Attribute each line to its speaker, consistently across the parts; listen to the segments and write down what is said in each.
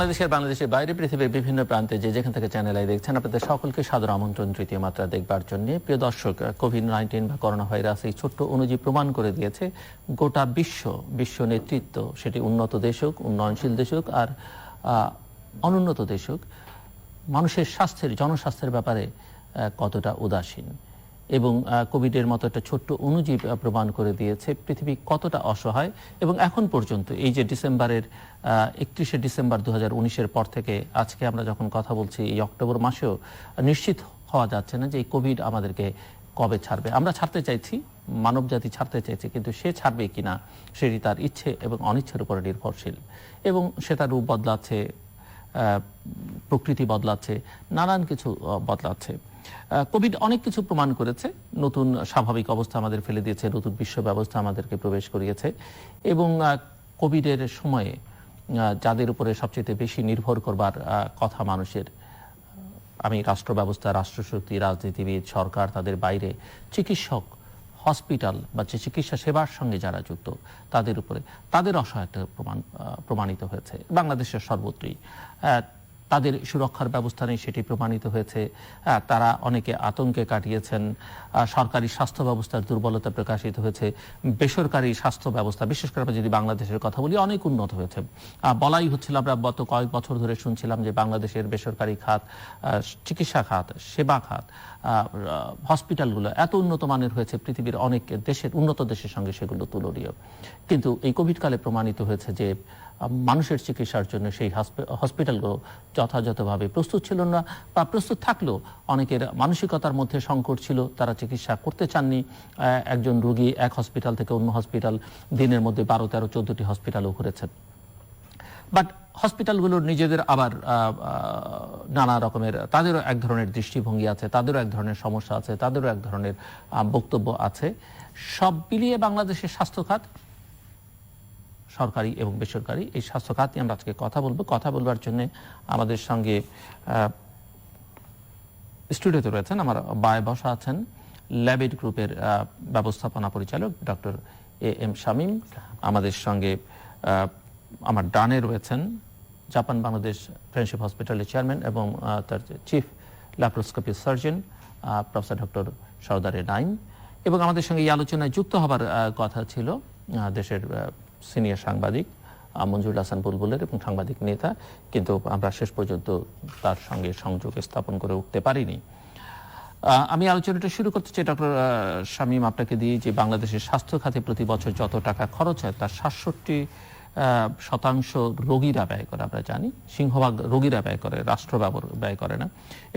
Speaker 1: বাংলাদেশের বাইরে পৃথিবীর বিভিন্ন প্রান্তে যেখান থেকে চ্যানেল আই দেখছেন, আপনাদের সকলকে সাদর আমন্ত্রণ তৃতীয় মাত্রা দেখবার জন্য। প্রিয় দর্শক, কোভিড-19 বা করোনা ভাইরাস এই ছোট্ট অণুজীব প্রমাণ করে দিয়েছে গোটা বিশ্ব নেতৃত্ব, সেটি উন্নত দেশ হোক, উন্নয়নশীল দেশ হোক আর অনুন্নত দেশ হোক, মানুষের জনস্বাস্থ্যের ব্যাপারে কতটা উদাসীন। এবং কোভিডের মতো একটা ছোট্ট অণুজীব প্রমাণ করে দিয়েছে পৃথিবী কতটা অসহায়। এবং এখন পর্যন্ত এই যে 31শে ডিসেম্বর 2019-এর পর থেকে আজকে আমরা যখন কথা বলছি, এই অক্টোবর মাসেও নিশ্চিত হওয়া যাচ্ছে না যে এই কোভিড আমাদেরকে কবে ছাড়বে। আমরা ছাড়তে চাইছি, মানব জাতি ছাড়তে চাইছে, কিন্তু সে ছাড়বে কিনা সেটি তার ইচ্ছে এবং অনিচ্ছের উপরে নির্ভরশীল। এবং সে তার রূপ বদলাচ্ছে, প্রকৃতি বদলাচ্ছে, নানান কিছু বদলাচ্ছে। কোভিড অনেক কিছু প্রমাণ করেছে, নতুন স্বাভাবিক অবস্থা আমাদের ফেলে দিয়েছে, নতুন বিশ্ব ব্যবস্থা আমাদেরকে প্রবেশ করিয়েছে। এবং কোভিডের সময়ে যাদের উপরে সবচেয়ে বেশি নির্ভর করবার কথা মানুষের, আমি রাষ্ট্র ব্যবস্থা, রাষ্ট্রশক্তি, রাজনীতিবিদ, সরকার, তাদের বাইরে চিকিৎসক, হসপিটাল বা যে চিকিৎসা সেবার সঙ্গে যারা যুক্ত, তাদের উপরে তাদের অসহায়তা প্রমাণিত হয়েছে বাংলাদেশের সর্বত্রই। তাদের সুরক্ষার ব্যবস্থা নেই, সেটি প্রমাণিত হয়েছে। তারা অনেকে আতঙ্কে কাটিয়েছেন। সরকারি স্বাস্থ্য ব্যবস্থার দুর্বলতা প্রকাশিত হয়েছে। বেসরকারি স্বাস্থ্য ব্যবস্থা, বিশেষ করে যদি বাংলাদেশের কথা বলি, অনেক উন্নত হয়েছে। বলাই হচ্ছিল, আমরা গত কয়েক বছর ধরে শুনছিলাম যে বাংলাদেশের বেসরকারি খাত, চিকিৎসা খাত, সেবা খাত, হসপিটালগুলো এত উন্নত মানের হয়েছে পৃথিবীর অনেক দেশের, উন্নত দেশের সঙ্গে সেগুলো তুলনীয়। কিন্তু এই কোভিডকালে প্রমাণিত হয়েছে যে মানুষের চিকিৎসার জন্য সেই হসপিটালগুলো যথাযথভাবে প্রস্তুত ছিল না, বা প্রস্তুত থাকলেও অনেকের মানসিকতার মধ্যে সংকট ছিল, তারা চিকিৎসা করতে চাননি। একজন রোগী এক হসপিটাল থেকে অন্য হসপিটাল, দিনের মধ্যে 12, 13, 14টি হসপিটালও ঘুরেছেন। বাট হসপিটালগুলোর নিজেদের আবার নানা রকমের, তাদেরও এক ধরনের দৃষ্টিভঙ্গি আছে, তাদেরও এক ধরনের সমস্যা আছে, তাদেরও এক ধরনের বক্তব্য আছে। সব মিলিয়ে বাংলাদেশের স্বাস্থ্য খাত, সরকারি এবং বেসরকারি, এই স্বাস্থ্য খাত নিয়ে আমরা আজকে কথা বলবার জন্য আমাদের সঙ্গে স্টুডিওতে রয়েছেন, আমার বায়ে বসা আছেন ল্যাবেড গ্রুপের ব্যবস্থাপনা পরিচালক ডক্টর এম শামীম। আমাদের সঙ্গে আমার ডানে রয়েছেন জাপান বাংলাদেশ ফ্রেন্ডশিপ হসপিটালের চেয়ারম্যান এবং তার chief laparoscopy surgeon professor doctor সরদারে নাইম। এবং আমাদের সঙ্গে এই আলোচনায় যুক্ত হবার কথা ছিল দেশের সিনিয়র সাংবাদিক মঞ্জুরুল হাসান বুলবুলের এবং সাংবাদিক নেতা, কিন্তু আমরা শেষ পর্যন্ত তার সঙ্গে সংযোগ স্থাপন করে উঠতে পারিনি। আমি আলোচনাটা শুরু করতে চাই ডক্টর শামীম, আপনাকে দিয়ে, যে বাংলাদেশের স্বাস্থ্য খাতে প্রতি বছর যত টাকা খরচ হয় তার 67% রোগীরা ব্যয় করে। আমরা জানি সিংহভাগ রোগীরা ব্যয় করে, রাষ্ট্র ব্যয় করে না,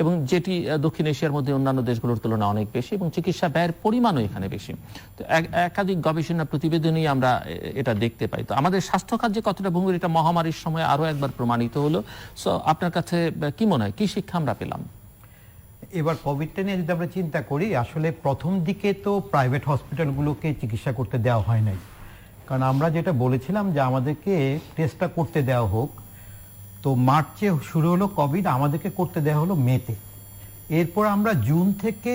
Speaker 1: এবং যেটি দক্ষিণ এশিয়ার মধ্যে অন্যান্য দেশগুলোর তুলনায় অনেক বেশি, এবং চিকিৎসা ব্যয়ের পরিমাণও এখানে বেশি। তো একাধিক গবেষণা প্রতিবেদনেই আমরা এটা দেখতে পাই। তো আমাদের স্বাস্থ্য খাত যে কতটা ভঙ্গুর, এটা মহামারীর সময় আরো একবার প্রমাণিত হলো। সো আপনার কাছে কি মনে হয়, কি শিক্ষা আমরা পেলাম?
Speaker 2: এবার কোভিডটা নিয়ে যদি আমরা চিন্তা করি, আসলে প্রথম দিকে তো প্রাইভেট হসপিটালগুলোকে চিকিৎসা করতে দেওয়া হয় নাই, কারণ আমরা যেটা বলেছিলাম যে আমাদেরকে টেস্টটা করতে দেওয়া হোক। তো মার্চে শুরু হলো কোভিড, আমাদেরকে করতে দেওয়া হলো মেতে। এরপর আমরা জুন থেকে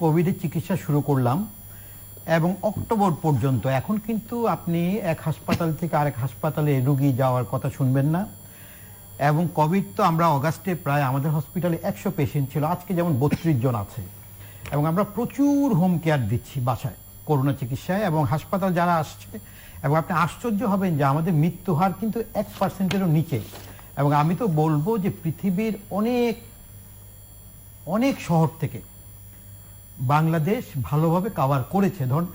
Speaker 2: কোভিডের চিকিৎসা শুরু করলাম এবং অক্টোবর পর্যন্ত। এখন কিন্তু আপনি এক হাসপাতাল থেকে আরেক হাসপাতালে রুগী যাওয়ার কথা শুনবেন না। এবং কোভিড তো আমরা অগাস্টে প্রায় আমাদের হসপিটালে 100 পেশেন্ট ছিল, আজকে যেমন 32 জন আছে। এবং আমরা প্রচুর হোম কেয়ার দিচ্ছি বাসায় করোনা চিকিৎসায়, এবং হাসপাতাল যারা আসছে, এবং আপনি আশ্চর্য হবেন যে আমাদের মৃত্যু হার কিন্তু 1%-এরও নিচে। এবং আমি তো বলবো যে পৃথিবীর অনেক অনেক শহর থেকে বাংলাদেশ ভালোভাবে কভার করেছে। ধরুন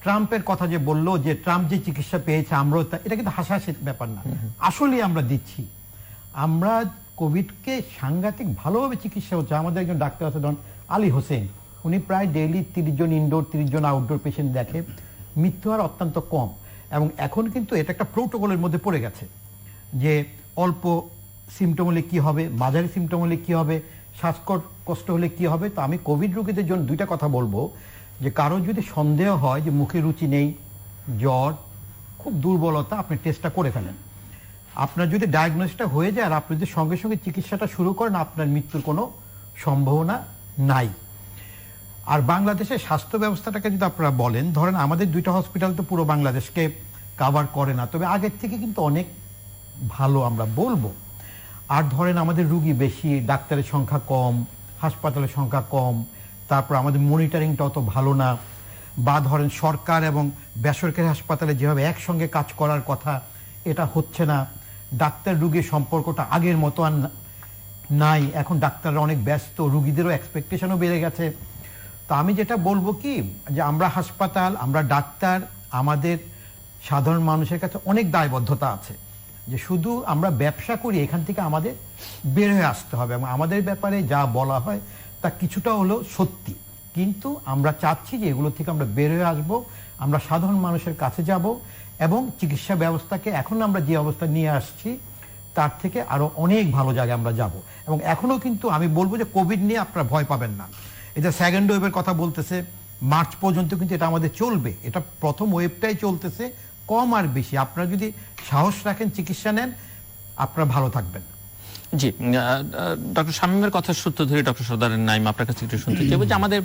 Speaker 2: ট্রাম্পের কথা যে বললো যে ট্রাম্প যে চিকিৎসা পেয়েছে আমরাও, এটা কিন্তু হাসাহাসির ব্যাপার না, আসলে আমরা দিচ্ছি। আমরা কোভিডকে সাংঘাতিক ভালোভাবে চিকিৎসা হচ্ছে। আমাদের একজন ডাক্তার আছে, ধরুন আলী হোসেন, উনি প্রায় ডেইলি 30 জন ইনডোর, 30 জন আউটডোর পেশেন্ট দেখে, মৃত্যু হার অত্যন্ত কম। এবং এখন কিন্তু এটা একটা প্রোটোকলের মধ্যে পড়ে গেছে যে অল্প সিমটম হলে কি হবে, মাঝারি সিমটম হলে কি হবে, শ্বাসকষ্ট হলে কি হবে। তো আমি কোভিড রোগীদের জন্য দুইটা কথা বলবো, যে কারো যদি সন্দেহ হয় যে মুখে রুচি নেই, জ্বর, খুব দুর্বলতা, আপনি টেস্টটা করে ফেলেন। আপনার যদি ডায়াগনোসিসটা হয়ে যায় আর আপনি যদি সঙ্গে সঙ্গে চিকিৎসাটা শুরু করেন, আপনার মৃত্যুর কোনো সম্ভাবনা নাই। আর বাংলাদেশের স্বাস্থ্য ব্যবস্থাটাকে যদি আপনারা বলেন, ধরেন আমাদের দুইটা হসপিটাল তো পুরো বাংলাদেশকে কভার করে না, তবে আগের থেকে কিন্তু অনেক ভালো আমরা বলবো। আর ধরেন আমাদের রুগী বেশি, ডাক্তারের সংখ্যা কম, হাসপাতালের সংখ্যা কম, তারপর আমাদের মনিটরিংটা অত ভালো না, বা ধরেন সরকার এবং বেসরকারি হাসপাতালে যেভাবে একসঙ্গে কাজ করার কথা এটা হচ্ছে না, ডাক্তার রুগীর সম্পর্কটা আগের মতো আর নাই, এখন ডাক্তাররা অনেক ব্যস্ত, রুগীদেরও এক্সপেকটেশনও বেড়ে গেছে। তো আমি যেটা বলবো কি, যে আমরা হাসপাতাল, আমরা ডাক্তার, আমাদের সাধারণ মানুষের কাছে অনেক দায়বদ্ধতা আছে, যে শুধু আমরা ব্যবসা করি এখান থেকে আমাদের বের হয়ে আসতে হবে, এবং আমাদের ব্যাপারে যা বলা হয় তা কিছুটা হলো সত্যি, কিন্তু আমরা চাচ্ছি যে এগুলো থেকে আমরা বের হয়ে আসবো, আমরা সাধারণ মানুষের কাছে যাব, এবং চিকিৎসা ব্যবস্থাকে এখন আমরা যে অবস্থা নিয়ে আসছি তার থেকে আরো অনেক ভালো জায়গায় আমরা যাব। এবং এখনো কিন্তু আমি বলবো যে কোভিড নিয়ে আপনারা ভয় পাবেন না। এই যে সেকেন্ড ওয়েভের কথা বলতেছে, মার্চ পর্যন্ত কিন্তু এটা আমাদের চলবে, এটা প্রথম ওয়েভটাই চলতেছে, কম আর বেশি আপনারা যদি সাহস রাখেন, চিকিৎসা নেন, আপনারা ভালো থাকবেন।
Speaker 1: জি, ডক্টর শামীমের কথা সূত্র ধরে ডক্টর সরদারের নাইম আপনার কাছে একটু শুনতে চাইব যে আমাদের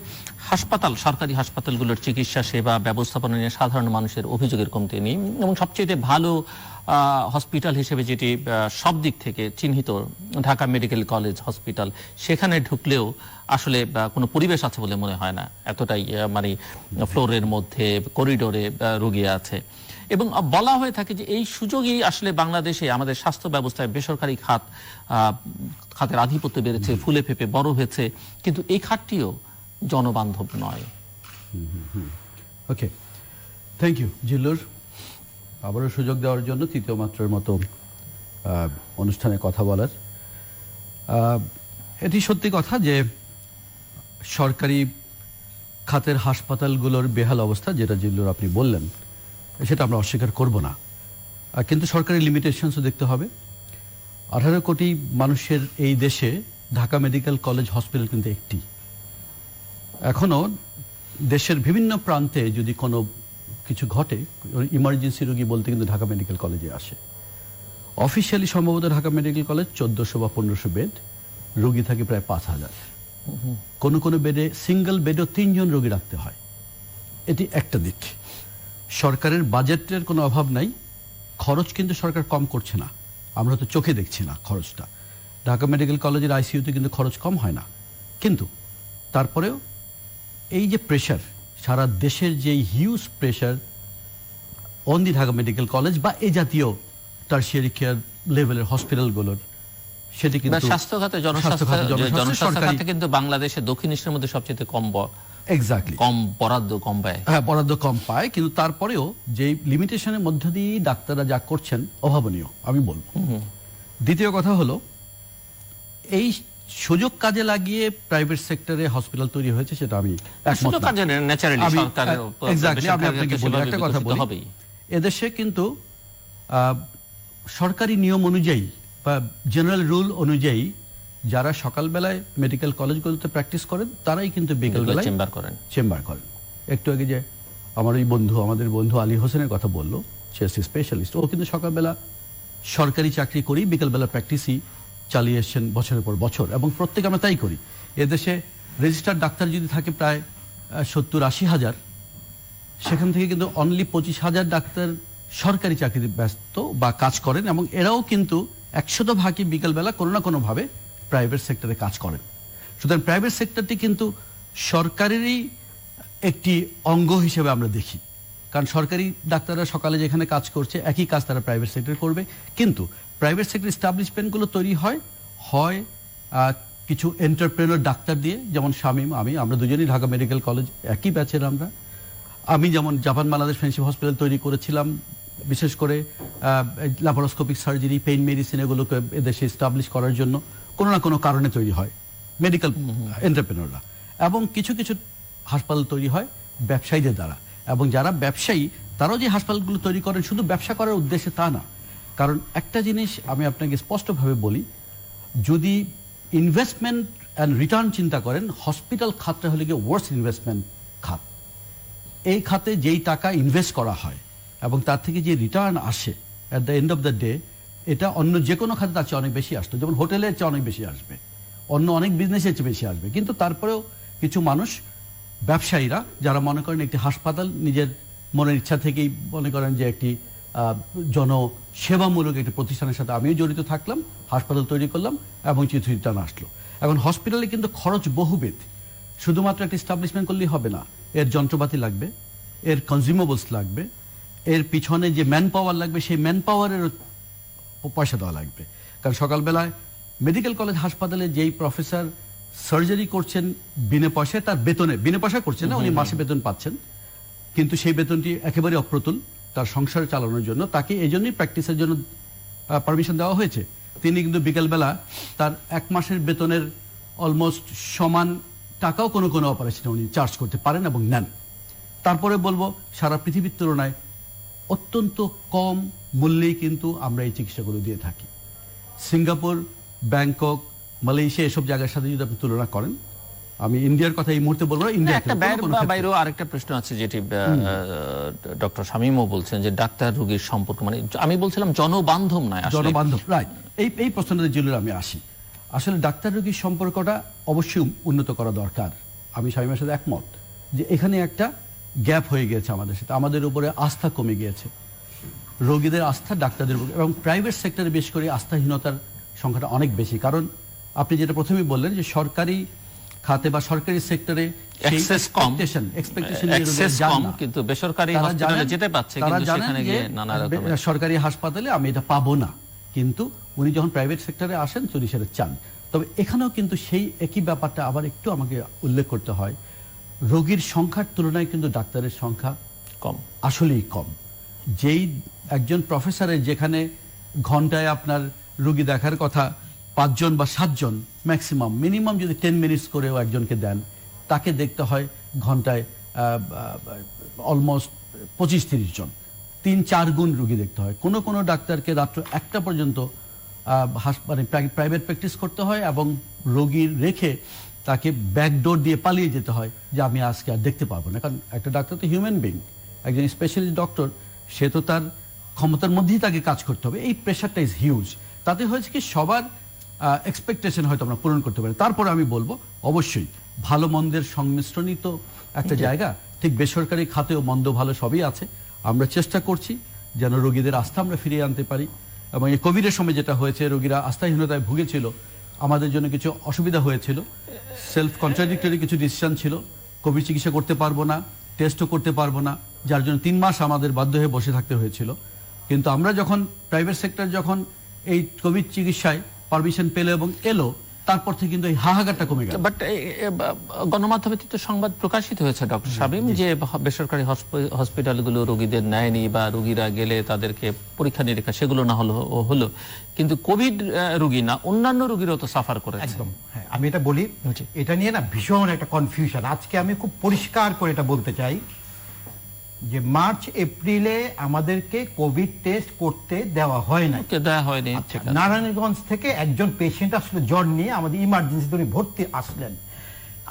Speaker 1: হাসপাতাল, সরকারি হাসপাতালগুলোর চিকিৎসা সেবা ব্যবস্থাপনা নিয়ে সাধারণ মানুষের অভিযোগের কমতি নেই, এবং সবচেয়ে ভালো হসপিটাল হিসেবে যেটি সব দিক থেকে চিহ্নিত ঢাকা মেডিকেল কলেজ হসপিটাল, সেখানে ঢুকলেও আসলে কোনো পরিবেশ আছে বলে মনে হয় না, এতটাই মানে ফ্লোরের মধ্যে করিডোরে রোগী আছে। এবং বলা হয়ে থাকে যে এই সুযোগই আসলে বাংলাদেশে আমাদের স্বাস্থ্য ব্যবস্থায় বেসরকারি খাতের আধিপত্য বেড়েছে, ফুলে ফেপে বড় হয়েছে, কিন্তু এই খাতটিও জনবান্ধব নয়।
Speaker 3: ওকে, থ্যাংক ইউ জিল্লুর, আবারও সুযোগ দেওয়ার জন্য তৃতীয় মাত্রার মতো অনুষ্ঠানে কথা বলার। এটি সত্যি কথা যে সরকারি খাতের হাসপাতালগুলোর বেহাল অবস্থা, যেটা জিল্লুর আপনি বললেন, সেটা আমরা অস্বীকার করব না, কিন্তু সরকারি লিমিটেশনসও দেখতে হবে। 18 কোটি মানুষের এই দেশে ঢাকা মেডিকেল কলেজ হসপিটাল কিন্তু একটি। এখনো দেশের বিভিন্ন প্রান্তে যদি কোনো কিছু ঘটে, ইমার্জেন্সি রোগী বলতে কিন্তু ঢাকা মেডিকেল কলেজে আসে। অফিসিয়ালি সম্ভবত ঢাকা মেডিকেল কলেজ 1400 বা 1500 বেড, রোগী থাকে প্রায় 5000। কোনো কোনো বেডে, সিঙ্গেল বেডেও 3 জন রোগী রাখতে হয়। এটি একটা দিক। সরকারের বাজেটের কোনো অভাব নাই, খরচ কিন্তু সরকার কম করছে না, আমরা তো চোখে দেখছি না খরচটা। ঢাকা মেডিকেল কলেজের আইসিইউতে কিন্তু খরচ কম হয় না, কিন্তু তারপরেও এই যে প্রেশার, সারা দেশের যে huge pressure on the Dhaka medical college বা এই জাতীয় টারশিয়ারি কেয়ার লেভেলের হসপিটালগুলোর, সেটি কিন্তু
Speaker 1: স্বাস্থ্য খাতে, জনস্বাস্থ্য খাতে কিন্তু বাংলাদেশে দক্ষিণ এশিয়ার মধ্যে সবচেয়ে কম
Speaker 3: এক্স্যাক্টলি
Speaker 1: কম বরাদ্দ, কম ব্যয়।
Speaker 3: হ্যাঁ, বরাদ্দ কম পায়, কিন্তু তারপরেও যে লিমিটেশনের মধ্য দিয়ে ডাক্তাররা যা করছেন অভাবনীয় আমি বলবো। দ্বিতীয় কথা হলো, এই সুযোগ কাজে লাগিয়ে প্রাইভেট সেক্টরে হসপিটাল তৈরি হয়েছে, সেটা আমি
Speaker 1: সুযোগ কাজে ন্যাচারালি সরকারের
Speaker 3: এক্স্যাক্টলি আমি আপনাকে বলি একটা কথা বলি, এদেশে কিন্তু সরকারি নিয়ম অনুযায়ী বা জেনারেল রুল অনুযায়ী যারা সকালবেলায় মেডিকেল কলেজগুলোতে প্র্যাকটিস করেন তারাই কিন্তু বিকেলবেলায় চেম্বার করেন। একটু আগে যে আমাদের বন্ধু আলী হোসেনের কথা বললো, সে স্পেশালিস্ট, ও কিন্তু সকালবেলা সরকারি চাকরি করি বিকেলবেলা প্র্যাকটিসই চালিয়ে এসছেন বছরের পর বছর, এবং প্রত্যেকে আমরা তাই করি। এদেশে রেজিস্টার্ড ডাক্তার যদি থাকে প্রায় 70-80 হাজার, সেখান থেকে কিন্তু অনলি 25,000 ডাক্তার সরকারি চাকরিতে ব্যস্ত বা কাজ করেন, এবং এরাও কিন্তু 100% বিকেলবেলা কোনো না কোনোভাবে প্রাইভেট সেক্টরে কাজ করেন। সুতরাং প্রাইভেট সেক্টরটি কিন্তু সরকারেরই একটি অঙ্গ হিসেবে আমরা দেখি, কারণ সরকারি ডাক্তাররা সকালে যেখানে কাজ করছে একই কাজ তারা প্রাইভেট সেক্টরে করবে। কিন্তু প্রাইভেট সেক্টর এস্টাবলিশমেন্টগুলো তৈরি হয় কিছু এন্টারপ্রেনার ডাক্তার দিয়ে, যেমন শামীম, আমরা দুজনেই ঢাকা মেডিকেল কলেজ একই ব্যাচের। আমি যেমন জাপান বাংলাদেশ ফ্রেন্ডশিপ হসপিটাল তৈরি করেছিলাম, বিশেষ করে ল্যাপারোস্কোপিক সার্জারি, পেইন মেডিসিন, এগুলোকে এদেশে এস্টাবলিশ করার জন্য কোনো না কোনো কারণে তৈরি হয় মেডিকেল এন্টারপ্রেনাররা, এবং কিছু কিছু হাসপাতাল তৈরি হয় ব্যবসায়ীদের দ্বারা। এবং যারা ব্যবসায়ী তারাও যে হাসপাতালগুলো তৈরি করেন শুধু ব্যবসা করার উদ্দেশ্যে তা না, কারণ একটা জিনিস আমি আপনাকে স্পষ্টভাবে বলি, যদি ইনভেস্টমেন্ট অ্যান্ড রিটার্ন চিন্তা করেন, হসপিটাল খাতটা হলে গিয়ে ওয়ার্স্ট ইনভেস্টমেন্ট খাত। এই খাতে যেই টাকা ইনভেস্ট করা হয় এবং তার থেকে যে রিটার্ন আসে at the end of the day, এটা অন্য যে কোনো খাতে তার চেয়ে অনেক বেশি আসতো, যেমন হোটেলের চেয়ে অনেক বেশি আসবে, অন্য অনেক বিজনেসের চেয়ে বেশি আসবে। কিন্তু তারপরেও কিছু মানুষ, ব্যবসায়ীরা যারা মনে করেন একটি হাসপাতাল নিজের মনের ইচ্ছা থেকেই মনে করেন যে একটি জনসেবামূলক একটি প্রতিষ্ঠানের সাথে আমিও জড়িত থাকলাম, হাসপাতাল তৈরি করলাম এবং চিঠি রিটার্ন আসলো। এখন হসপিটালে কিন্তু খরচ বহুবিধ, শুধুমাত্র একটা এস্টাবলিশমেন্ট করলেই হবে না, এর যন্ত্রপাতি লাগবে, এর কনজিউমেবলস লাগবে, এর পিছনে যে ম্যান পাওয়ার লাগবে সেই ম্যান পাওয়ারের পয়সা দেওয়া লাগবে। কারণ সকালবেলায় মেডিকেল কলেজ হাসপাতালে যেই প্রফেসর সার্জারি করছেন বিনা পয়সায়, তার বেতনে বিনা পয়সা করছেন না, উনি মাসে বেতন পাচ্ছেন, কিন্তু সেই বেতনটি একেবারে অপ্রতুল তার সংসার চালানোর জন্য। তাকে এই জন্যই প্র্যাকটিসের জন্য পারমিশন দেওয়া হয়েছে। তিনি কিন্তু বিকেলবেলা তার 1 মাসের বেতনের অলমোস্ট সমান টাকাও কোনো কোনো অপারেশনে উনি চার্জ করতে পারেন এবং নেন। তারপরে বলবো সারা পৃথিবীর তুলনায় অত্যন্ত কম মূল্যেই কিন্তু আমরা এই চিকিৎসাগুলো দিয়ে থাকি। সিঙ্গাপুর, ব্যাংকক, মালয়েশিয়া এসব জায়গার সাথে যদি আপনি তুলনা করেন, আমি ইন্ডিয়ার কথা এই মুহূর্তে বলবো না, ইন্ডিয়া
Speaker 1: একটা বাইরেও আরেকটা প্রশ্ন আছে যেটি ডক্টর শামীমও বলছেন যে ডাক্তার রোগীর সম্পর্ক, মানে আমি বলছিলাম জনবান্ধব নয়,
Speaker 3: জনবান্ধব, রাইট। এই প্রশ্নটা জেলে আমি আসি। আসলে ডাক্তার রোগীর সম্পর্কটা অবশ্যই উন্নত করা দরকার। আমি শামীমের সাথে একমত যে এখানে একটা গ্যাপ হয়ে গিয়েছে আমাদের সাথে, আমাদের উপরে আস্থা কমে গিয়েছে, রোগীদের আস্থা ডাক্তারদের উপর, এবং প্রাইভেট সেক্টরে বেশ করে আস্থাহীনতার সংখ্যাটা অনেক বেশি। কারণ আপনি যেটা প্রথমেই বললেন যে সরকারি খাতে বা সরকারি সেক্টরে
Speaker 1: কিন্তু বেসরকারি হসপিটালে যেতে পাচ্ছে, কিন্তু সেখানে গিয়ে নানা রকম
Speaker 3: সরকারি হাসপাতালে আমি এটা পাবো না, কিন্তু উনি যখন প্রাইভেট সেক্টরে আসেন উনি সেটা চান। তবে এখানেও কিন্তু সেই একই ব্যাপারটা আবার একটু আমাকে উল্লেখ করতে হয়, রোগীর সংখ্যার তুলনায় কিন্তু ডাক্তারের সংখ্যা
Speaker 1: কম,
Speaker 3: আসলেই কম। যেই একজন প্রফেসরের যেখানে ঘন্টায় আপনার রোগী দেখার কথা 5 জন বা 7 জন ম্যাক্সিমাম, মিনিমাম যদি 10 মিনিটস করেও একজনকে দেন, তাকে দেখতে হয় ঘন্টায় অলমোস্ট 25-30 জন, 3-4 গুণ রোগী দেখতে হয়। কোনো কোনো ডাক্তারকে রাত্র 1টা পর্যন্ত মানে প্রাইভেট প্র্যাকটিস করতে হয় এবং রোগীর রেখে তাকে ব্যাকডোর দিয়ে পালিয়ে যেতে হয় যে আমি আজকে আর দেখতে পারবো না। কারণ একটা ডাক্তার তো হিউম্যান বিং, একজন স্পেশালিস্ট ডক্টর, সে তো তার ক্ষমতার মধ্যেই তাকে কাজ করতে হবে। এই প্রেশারটা ইজ হিউজ। তাতে হয়েছে কি সবার এক্সপেকটেশন হয়তো আমরা পূরণ করতে পারি। তারপরে আমি বলবো অবশ্যই ভালো মন্দের সংমিশ্রণই তো একটা জায়গা, ঠিক বেসরকারি খাতেও মন্দ ভালো সবই আছে। আমরা চেষ্টা করছি যেন রোগীদের আস্থা আমরা ফিরিয়ে আনতে পারি, এবং এই কোভিডের সময় যেটা হয়েছে রোগীরা আস্থাহীনতায় ভুগেছিল, আমাদের জন্য কিছু অসুবিধা হয়েছিল, সেলফ কন্ট্রাডিক্টরি কিছু ডিসিশন ছিল, কোভিড চিকিৎসা করতে পারবো না, টেস্টও করতে পারবো না, যার জন্য 3 মাস আমাদের বাধ্য হয়ে বসে থাকতে হয়েছিল। কিন্তু আমরা যখন প্রাইভেট সেক্টর যখন এই কোভিড চিকিৎসায় পারমিশন পেল এবং এলো, তারপর থেকে কিন্তু এই হাহাকারটা কমে গেল।
Speaker 1: বাট গণমাধ্যমে তো সংবাদ প্রকাশিত হয়েছে ডক্টর শামীম যে বেসরকারি হসপিটালগুলো রোগীদের নেয়নি বা রোগীরা গেলে তাদেরকে পরীক্ষা নিরীক্ষা সেগুলো না হলো, কিন্তু কোভিড রোগী না অন্যান্য রোগীরাও তো সাফার করেছে।
Speaker 2: একদম, হ্যাঁ, আমি এটা বলি, এটা নিয়ে না ভীষণ একটা কনফিউশন। আজকে আমি খুব পরিষ্কার করে এটা বলতে চাই যে মার্চ এপ্রিলে আমাদেরকে কোভিড টেস্ট করতে দেওয়া হয় না,
Speaker 1: হয়নি।
Speaker 2: নারায়ণগঞ্জ থেকে একজন পেশেন্ট আসলে জ্বর নিয়ে আমাদের ইমার্জেন্সিতে উনি ভর্তি আসলেন,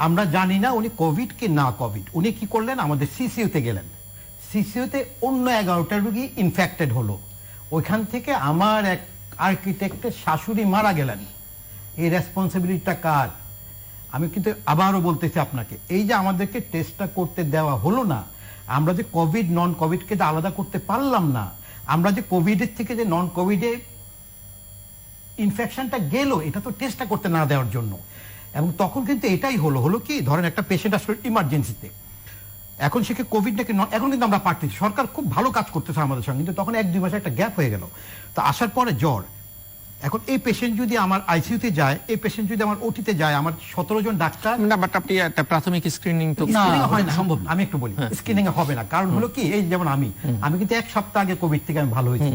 Speaker 2: আমরা জানি না উনি কোভিড কি না কোভিড। উনি কি করলেন, আমাদের সিসিইউতে গেলেন, সিসিইউতে অন্য 11টা রোগী ইনফেক্টেড হলো। ওইখান থেকে আমার এক আর্কিটেক্টের শাশুড়ি মারা গেলেন। এই রেসপন্সিবিলিটিটা কার? আমি কিন্তু আবারও বলতেছি আপনাকে, এই যে আমাদেরকে টেস্টটা করতে দেওয়া হলো না, আমরা যে কোভিড নন কোভিডকে আলাদা করতে পারলাম না, আমরা যে কোভিডের থেকে যে নন কোভিডে ইনফেকশনটা গেল, এটা তো টেস্টটা করতে না দেওয়ার জন্য। এবং তখন কিন্তু এটাই হলো কি, ধরেন একটা পেশেন্ট আসলে ইমার্জেন্সিতে, এখন সে কোভিড নাকি এখন কিন্তু আমরা পারতেছি, সরকার খুব ভালো কাজ করতেছে আমাদের সঙ্গে, কিন্তু তখন 1-2 মাসে একটা গ্যাপ হয়ে গেল। তো আসার পরে জ্বর, এখন এই পেশেন্ট যদি আমার আইসিইউতে যায়, এই পেশেন্ট যদি আমার ওটিতে যায়, আমার 17 জন ডাক্তার
Speaker 1: না, বাট আপনি একটা প্রাথমিক স্ক্রিনিং তো
Speaker 2: হয় না, সম্ভব না। আমি একটু বলি, স্ক্রিনিং হবে না, কারণ হলো কি, এই যেমন আমি কিন্তু 1 সপ্তাহ আগে কোভিড থেকে আমি ভালো হয়েছি,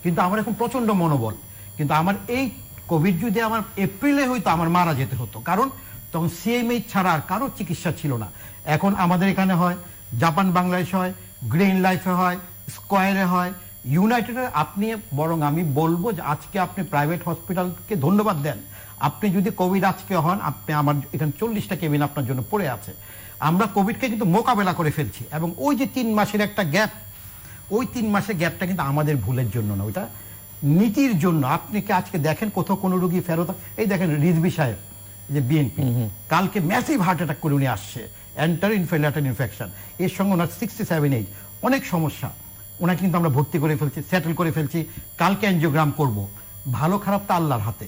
Speaker 2: কিন্তু আমার এখন প্রচন্ড মনোবল, কিন্তু আমার এই কোভিড যদি আমার এপ্রিলে হইতো আমার মারা যেতে হতো, কারণ তখন সিএমএইচ ছাড়া আর কারো চিকিৎসা ছিল না। এখন আমাদের এখানে হয়, জাপান বাংলাদেশ হয়, গ্রিন লাইফে হয়, স্কয়ারে হয়, ইউনাইটেডে। আপনি বরং আমি বলবো যে আজকে আপনি প্রাইভেট হসপিটালকে ধন্যবাদ দেন, আপনি যদি কোভিড আজকে হন, আপনি আমার এখানে 40টা কেবিন আপনার জন্য পড়ে আছে। আমরা কোভিডকে কিন্তু মোকাবেলা করে ফেলছি, এবং ওই যে 3 মাসের একটা গ্যাপ, ওই 3 মাসের গ্যাপটা কিন্তু আমাদের ভুলের জন্য না, ওইটা নীতির জন্য। আপনি কি আজকে দেখেন কোথাও কোনো রোগী ফেরত, এই দেখেন রিজভী সাহেব যে বিএনপি, কালকে ম্যাসিভ হার্ট অ্যাটাক করে উনি আসছে, এন্টার ইনফ্যাক্টর ইনফেকশন, এর সঙ্গে ওনার 67-8 অনেক সমস্যা। ওনাকে কিন্তু আমরা ভর্তি করে ফেলছি, সেটেল করে ফেলছি, কালকে অ্যানজিওগ্রাম করব। ভালো খারাপ তো আল্লাহর হাতে।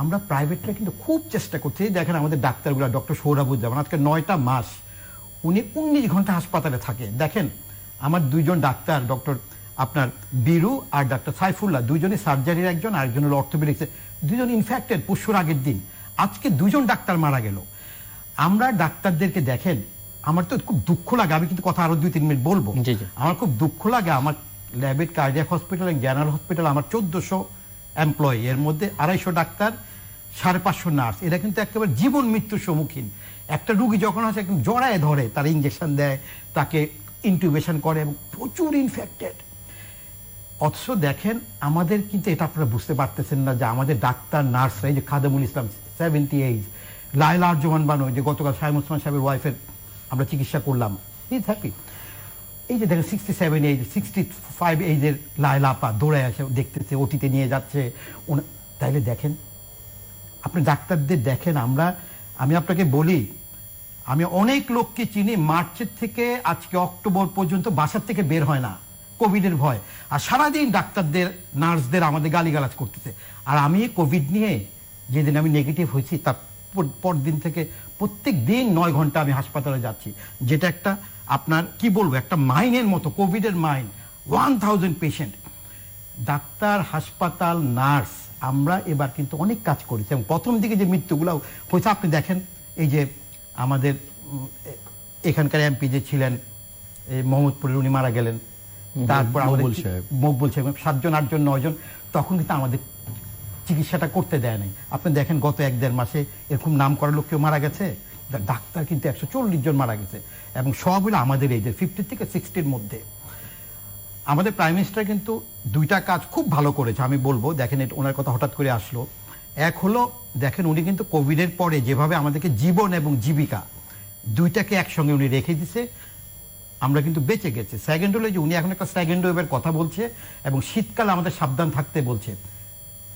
Speaker 2: আমরা প্রাইভেটরা কিন্তু খুব চেষ্টা করছি। দেখেন আমাদের ডাক্তারগুলো, ডক্টর সৌরভুজ্জামান আজকে 9টা মাস উনি 19 ঘন্টা হাসপাতালে থাকে। দেখেন আমার দুইজন ডাক্তার, ডক্টর আপনার বীরু আর ডাক্তার সাইফুল্লাহ, দুইজনই সার্জারির একজন, আরেকজন হলো অর্থোপেডিক্সের, দুজন ইনফেক্টেড পরশুর আগের দিন। আজকে দুজন ডাক্তার মারা গেল। আমরা ডাক্তারদেরকে দেখেন, আমার তো খুব দুঃখ লাগে, আমি কিন্তু কথা আরো 2-3 মিনিট বলবো। আমার খুব দুঃখ লাগে, আমার ল্যাবেট কার্ডিয়াক হসপিটাল, জেনারেল হসপিটাল আমার 1400 এমপ্লয়ি, এর মধ্যে 250 ডাক্তার, 550 নার্স, এরা কিন্তু একেবারে জীবন মৃত্যুর সম্মুখীন। একটা রুগী যখন আসে একদম জড়ায় ধরে, তার ইঞ্জেকশন দেয়, তাকে ইনটিউবেশন করে, এবং প্রচুর ইনফেক্টেড। অথচ দেখেন আমাদের কিন্তু এটা আপনারা বুঝতে পারতেছেন না যে আমাদের ডাক্তার নার্সরা, এই যে খাদেমুল ইসলাম 78, লায়লা আরজমান বানু, যে গতকাল শাহিম ওসমান সাহেবের ওয়াইফের আমরা চিকিৎসা করলাম, হি ইজ হ্যাপি। এই যে দেখেন 67 এজ, 65 এজের লায়লা আপা দৌড়ায় আসে, দেখতেছে, ওটিতে নিয়ে যাচ্ছে। তাইলে দেখেন আপনি ডাক্তারদের দেখেন। আমি আপনাকে বলি, আমি অনেক লোককে চিনি মার্চের থেকে আজকে অক্টোবর পর্যন্ত বাসার থেকে বের হয় না, কোভিডের ভয়, আর সারাদিন ডাক্তারদের নার্সদের আমাদের গালিগালাজ করতেছে। আর আমি কোভিড নিয়ে যেদিন আমি নেগেটিভ হয়েছি তার পরদিন থেকে প্রত্যেক দিন 9 ঘন্টা আমি হাসপাতালে যাচ্ছি, যেটা একটা আপনার কি বলবো, একটা মাইনের মতো, কোভিডের মাইন, 1000 পেশেন্ট। ডাক্তার, হাসপাতাল, নার্স, আমরা এবার কিন্তু অনেক কাজ করেছি। এবং প্রথম দিকে যে মৃত্যুগুলো হয়েছে আপনি দেখেন, এই যে আমাদের এখানকার এমপি যে ছিলেন মোহাম্মদপুরের, উনি মারা গেলেন। তারপর আমাদের মকবুল সাহেব, 7 জন 8 জন 9 জন, তখন কিন্তু আমাদের চিকিৎসাটা করতে দেয় নাই। আপনি দেখেন গত 1-1.5 মাসে এরকম নাম করা লোক কেউ মারা গেছে? ডাক্তার কিন্তু 140 জন মারা গেছে, এবং সব হলো আমাদের এই যে 50 থেকে 60-র মধ্যে। আমাদের প্রাইম মিনিস্টার কিন্তু 2টা কাজ খুব ভালো করেছে আমি বলবো। দেখেন ওনার কথা হঠাৎ করে আসলো। এক হলো দেখেন উনি কিন্তু কোভিডের পরে যেভাবে আমাদেরকে জীবন এবং জীবিকা 2টাকে একসঙ্গে উনি রেখে দিছে, আমরা কিন্তু বেঁচে গেছি। সেকেন্ড হলো যে উনি এখন একটা সেকেন্ড ওয়েভের কথা বলছে, এবং শীতকালে আমাদের সাবধান থাকতে বলছে।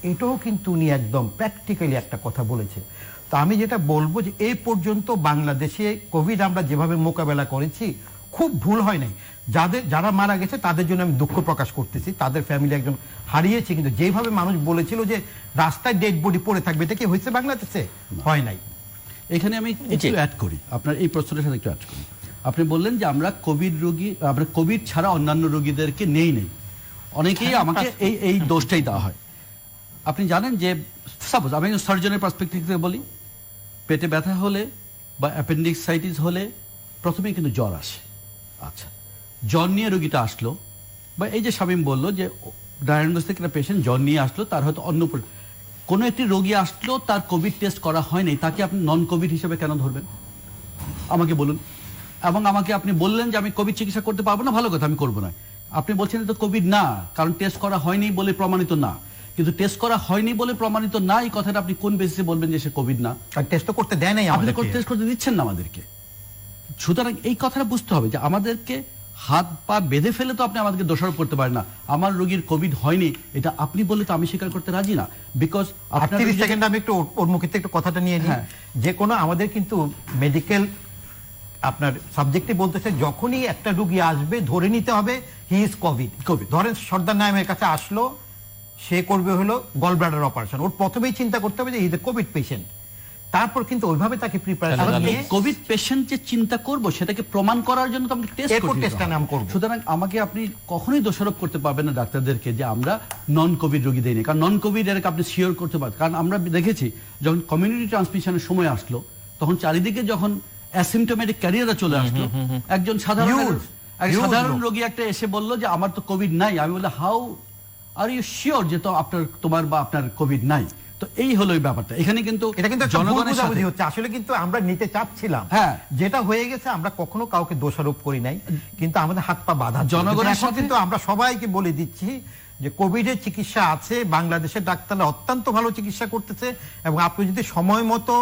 Speaker 2: এটাও কিন্তু উনি একদম প্র্যাকটিক্যালি একটা কথা বলেছে। তো আমি যেটা বলবো যে এই পর্যন্ত বাংলাদেশে কোভিড আমরা যেভাবে মোকাবেলা করেছি, খুব ভুল হয় নাই। যারা মারা গেছে তাদের জন্য আমি দুঃখ প্রকাশ করতেছি, তাদের ফ্যামিলি একজন হারিয়েছে। কিন্তু যেভাবে মানুষ বলেছিল যে রাস্তায় ডেড বডি পড়ে থাকবে, এটা কি হয়েছে বাংলাদেশে? হয় নাই।
Speaker 3: এখানে আমি একটু অ্যাড করি, আপনার এই প্রশ্নটার সাথে একটু অ্যাড করি। আপনি বললেন যে আমরা কোভিড রোগী, আমরা কোভিড ছাড়া অন্যান্য রোগীদেরকে নেই। অনেকেই আমাকে এই দোষটাই দেওয়া হয়। আপনি জানেন যে সাপোজ আমি সার্জনের পার্সপেক্টিভ থেকে বলি, পেটে ব্যথা হলে বা অ্যাপেন্ডিক্সাইটিস হলে প্রথমেই কিন্তু জ্বর আসে। আচ্ছা, জ্বর নিয়ে রোগীটা আসলো, বা এই যে শামীম বললো যে নারায়ণগঞ্জ থেকে একটা পেশেন্ট জ্বর নিয়ে আসলো, তার হয়তো অন্য কোনো একটি রোগী আসলো, তার কোভিড টেস্ট করা হয়নি, তাকে আপনি নন কোভিড হিসেবে কেন ধরবেন আমাকে বলুন। এবং আমাকে আপনি বললেন যে আমি কোভিড চিকিৎসা করতে পারবো না, ভালো কথা, আমি করবো না। আপনি বলছেন তো কোভিড না, কারণ টেস্ট করা হয়নি বলে প্রমাণিত না। কিন্তু টেস্ট করা হয়নি বলে প্রমাণিত না, এই কথাটা আপনি কোন বেসিসে বলবেন যে সে কোভিড না?
Speaker 2: টেস্ট তো করতে দেয় নাই,
Speaker 3: আপনি টেস্ট করতে দিচ্ছেন না আমাদেরকে। সুতরাং এই কথাটা বুঝতে হবে যে আমাদেরকে হাত পা বেঁধে ফেলে তো আপনি আমাদেরকে দোষারোপ করতে পারেন না। আমার রোগীর কোভিড হয়নি এটা আপনি বললে তো আমি স্বীকার করতে রাজি না। বিকজ
Speaker 2: 30 সেকেন্ড আমি একটু ওর মুখে থেকে একটু কথাটা নিয়ে নিই। যে কোনো আমাদের কিন্তু মেডিকেল আপনার সাবজেক্টে বলতেছে, যখনই একটা রোগী আসবে ধরে নিতে হবে হি ইজ কোভিড। ধরেন সর্দার নাইমের কাছে আসলো, সে করবে হলো গল ব্লাডার অপারেশন, ওর প্রথমেই চিন্তা করতে হবে যে he is a Covid patient. তারপর কিন্তু ওইভাবে তাকে প্রিপারেশন নিয়ে
Speaker 3: কোভিড পেশেন্ট যে চিন্তা করব সেটাকে প্রমাণ করার জন্য তো আমরা টেস্টটা নাম করব। সুতরাং আমাকে আপনি কখনোই দোষারোপ করতে পারবেন না ডাক্তারদেরকে যে আমরা নন কোভিড রোগী দেইনি, কারণ নন কোভিড এর আপনি শিওর করতে পারেন। কারণ আমরা দেখেছি যখন কমিউনিটি ট্রান্সমিশনের সময় আসলো, তখন চারিদিকে যখন অ্যাসিম্পটোমেটিক ক্যারিয়াররা চলে আসলো, একজন সাধারণ রোগী একটা এসে বলল যে আমার তো কোভিড নাই। আমি বললাম হাউ আর ইউ শিওর যে তো তোমার বা আপনার কোভিড নাই? তো এই হলো এই ব্যাপারটা। এখানে কিন্তু
Speaker 2: এটা কিন্তু জনগণের সাথে হচ্ছে। আসলে কিন্তু আমরা নিতে চাচ্ছিলাম, যেটা হয়ে গেছে আমরা কখনো কাউকে দোষারোপ করি নাই, কিন্তু আমাদের হাত পা বাঁধা। জনগণের সাথে কিন্তু আমরা সবাইকে বলে দিচ্ছি যে কোভিডের চিকিৎসা আছে, বাংলাদেশের ডাক্তাররা অত্যন্ত ভালো চিকিৎসা করতেছে, এবং আপনি যদি সময় মতো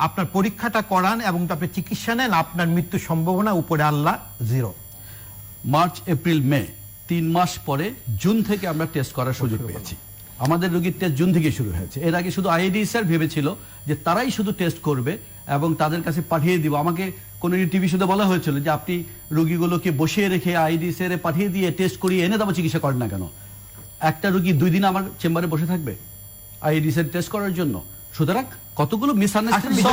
Speaker 2: আপনার পরীক্ষাটা করান এবং আপনি চিকিৎসা নেন, আপনার মৃত্যুর সম্ভাবনা উপরে আল্লাহ 0।
Speaker 3: মার্চ, এপ্রিল, মে 3 মাস পরে জুন থেকে আমরা টেস্ট করার সুযোগ পেয়েছি। আমাদের রোগীর টেস্ট জুন থেকে শুরু হয়েছে। এর আগে শুধু আইএডি স্যার ভেবেছিল যে তারাই শুধু টেস্ট করবে এবং তাদের কাছে পাঠিয়ে দিব। আমাকে কোনো টিভি শোতে বলা হয়েছিল যে আপনি রোগীগুলোকে বসিয়ে রেখে আইডিসিআর এ পাঠিয়ে দিয়ে টেস্ট করিয়ে এনে তারপর চিকিৎসা করেন না কেন? একটা রোগী 2 দিন আমার চেম্বারে বসে থাকবে আইডিসিআর টেস্ট করার জন্য? সুতরাং কতগুলো মিসআন্ডারস্ট্যান্ডিং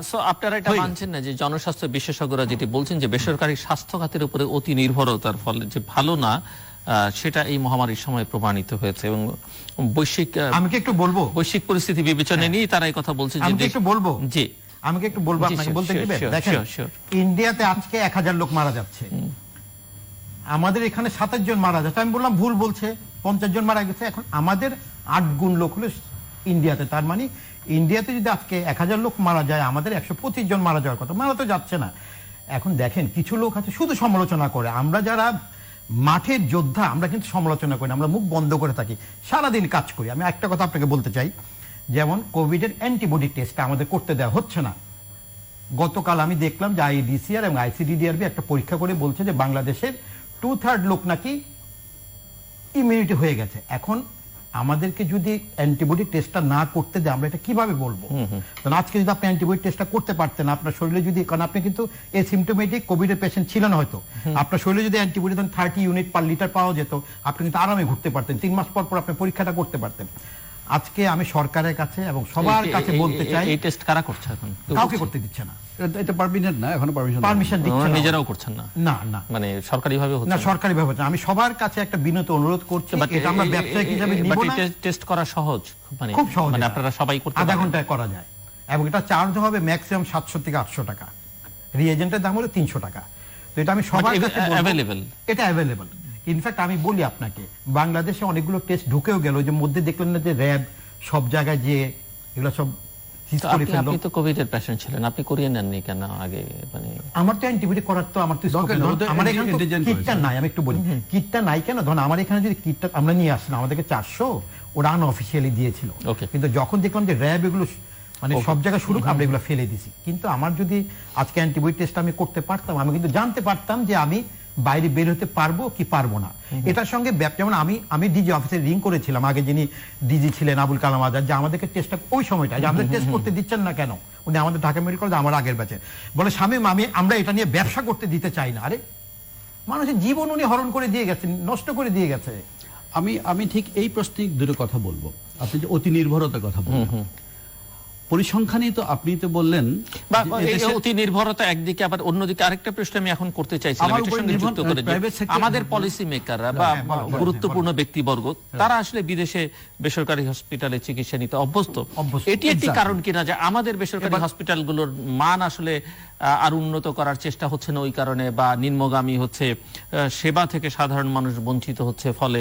Speaker 1: সো আপনারা এটা মানছেন না যে জনস্বাস্থ্য বিশেষজ্ঞরা যেটি বলছেন যে বেসরকারি স্বাস্থ্য খাতের উপরে অতি নির্ভরতার ফলে যে ভালো না, সেটা এই মহামারীর সময় প্রমাণিত হয়েছে এবং বৈশ্বিক
Speaker 2: আমি কি একটু বলবো,
Speaker 1: বৈশ্বিক পরিস্থিতি বিবেচনায় নিয়ে তারা এই কথা বলছে যে
Speaker 2: আমি কি একটু বলবো,
Speaker 1: জি
Speaker 2: আমি কি একটু বলবো, আপনাকে বলতে দিবেন? দেখেন, ইন্ডিয়াতে আজকে 1000 লোক মারা যাচ্ছে, আমাদের এখানে 27 জন মারা যাচ্ছে। আমি বললাম ভুল বলছে, 50 জন মারা গেছে। এখন আমাদের 8 গুণ লোক হলো ইন্ডিয়াতে। তার মানে ইন্ডিয়াতে যদি আজকে 1000 লোক মারা যায়, আমাদের 125 জন মারা যাওয়ার কথা, মারা তো যাচ্ছে না। এখন দেখেন, কিছু লোক আছে শুধু সমালোচনা করে। আমরা যারা মাঠের যোদ্ধা, আমরা কিন্তু সমালোচনা করি না, আমরা মুখ বন্ধ করে থাকি, সারাদিন কাজ করি। আমি একটা কথা আপনাকে বলতে চাই, যেমন কোভিডের অ্যান্টিবডি টেস্ট আমাদের করতে দেওয়া হচ্ছে না। গতকাল আমি দেখলাম যে আইডিসিআর এবং আইসিডিডিআরবি একটা পরীক্ষা করে বলছে যে বাংলাদেশের 2/3 লোক নাকি ইমিউনিটি হয়ে গেছে। এখন আমাদেরকে যদি অ্যান্টিবডি টেস্টটা না করতে দেয়, আমরা এটা কিভাবে বলবো? কারণ আজকে যদি আপনি অ্যান্টিবডি টেস্টটা করতে পারতেন, আপনার শরীরে যদি, কারণ আপনি কিন্তু এসিমটোমেটিক কোভিডের পেশেন্ট ছিলেন হয়তো, আপনার শরীরে যদি অ্যান্টিবডি 30 ইউনিট পার লিটার পাওয়া যেত, আপনি কিন্তু আরামে ঘুরতে পারতেন, 3 মাস পর পর আপনি পরীক্ষাটা করতে পারতেন। আজকে আমি সরকারের কাছে এবং সবার কাছে বলতে চাই,
Speaker 1: এই টেস্ট কারা করছে? এখন
Speaker 2: কাউকে করতে দিচ্ছে না,
Speaker 3: এটা পারমিনেন্ট না, এখনো
Speaker 2: পারমিশন দিচ্ছে না,
Speaker 1: নিজেরাও করছেন না,
Speaker 2: না না,
Speaker 1: মানে সরকারি ভাবে হচ্ছে
Speaker 2: না, সরকারি ভাবে। আমি সবার কাছে একটা বিনত অনুরোধ করছি, এটা আমরা ব্যবসায়িক হিসেবে নিব না।
Speaker 1: টেস্ট করা সহজ, মানে
Speaker 2: খুব সহজ,
Speaker 1: মানে আপনারা সবাই করতে
Speaker 2: আধা ঘন্টায় করা যায়, এবং এটা চার্জ হবে ম্যাক্সিমাম 700 থেকে 800 টাকা, রিএজেন্টের দাম হলো 300 টাকা। তো এটা আমি সবার কাছে বলবো,
Speaker 1: অ্যাভেলেবল,
Speaker 2: এটা অ্যাভেলেবল। ইনফ্যাক্ট আমি বলি আপনাকে, বাংলাদেশে অনেকগুলো টেস্ট ঢুকেও গেল, যে মধ্যে দেখলেন না যে র্যাব সব জায়গায় যে এগুলো সব সিজ করে ফেললো।
Speaker 1: আপনি তো কোভিড এর পেশেন্ট ছিলেন, আপনি করিয়ে নেননি কেন আগে? মানে
Speaker 2: আমার তো অ্যান্টিবডি করার তো আমার তো আমার এখানে কিটটা নাই। আমি একটু বলি, কিটটা নাই কেন? ধরুন আমার এখানে যদি কিটটা আমরা নিয়ে আসলাম, আমাদেরকে 400 ওরা আনঅফিশিয়ালি দিয়েছিল, কিন্তু যখন দেখলাম যে র্যাব এগুলো মানে সব জায়গায় শুরু, আমরা এগুলো ফেলে দিছি। কিন্তু আমার যদি আজকে অ্যান্টিবডি টেস্ট আমি করতে পারতাম, আমি কিন্তু জানতে পারতাম যে আমি বাইরে বের হতে পারবো কি পারবো না। এটার সঙ্গে যেমন আমি ডিজি অফিসে রিং করেছিলাম, আগে যিনি ডিজি ছিলেন আবুল কালাম আজাদ, যে আমাদেরকে টেস্টটা ওই সময়টা যে আমাদের টেস্ট করতে দিচ্ছেন না কেন? উনি আমাদের ঢাকা মেডিকেল কলেজে আমার আগের ব্যাচে বলে, শামীম আমরা এটা নিয়ে ব্যবসা করতে দিতে চাই না। আরে মানুষের জীবন উনি হরণ করে দিয়ে গেছেন, নষ্ট করে দিয়ে গেছে।
Speaker 3: আমি ঠিক এই প্রশ্নে দুটো কথা বলবো। আপনি যে অতি নির্ভরতার কথা বললেন, পরিসংখ্যানই তো আপনি তো বললেন
Speaker 1: অতি নির্ভরতা একদিকে, আবার অন্যদিকে আরেকটা প্রশ্ন আমি এখন করতে চাইছিলাম এটার সঙ্গে যুক্ত করে, আমাদের পলিসি মেকাররা বা গুরুত্বপূর্ণ ব্যক্তিবর্গ তারা আসলে বিদেশে বেসরকারি হসপিটালে চিকিৎসা নিতে অভ্যস্ত। এটি একটি কারণ কিনা যে আমাদের বেসরকারি হসপিটালগুলোর মান আসলে আর উন্নত করার চেষ্টা হচ্ছে না ওই কারণে, বা নিম্নগামী হচ্ছে, সেবা থেকে সাধারণ মানুষ বঞ্চিত হচ্ছে, ফলে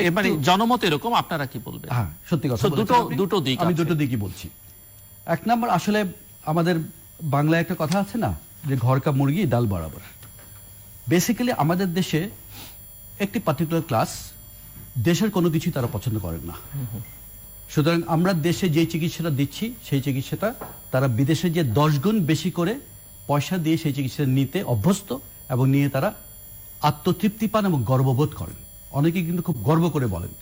Speaker 1: এবারে জনমত এরকম। আপনারা কি বলবেন?
Speaker 3: হ্যাঁ, সত্যি কথা,
Speaker 1: দুটো দিক,
Speaker 3: আমি দুটো দিকই বলছি। এক নম্বর, আসলে আমাদের বাংলায় একটা কথা আছে না, যে ঘর কা মুরগি ডাল বরাবর। বেসিক্যালি আমাদের দেশে একটি পার্টিকুলার ক্লাস দেশের কোনো কিছুই তারা পছন্দ করেন না। সুতরাং আমরা দেশে যে চিকিৎসাটা দিচ্ছি, সেই চিকিৎসাটা তারা বিদেশে যে 10 গুণ বেশি করে পয়সা দিয়ে সেই চিকিৎসাটা নিতে অভ্যস্ত, এবং নিয়ে তারা আত্মতৃপ্তি পান এবং গর্ববোধ করেন। অনেকে কিন্তু খুব গর্ব করে বলেন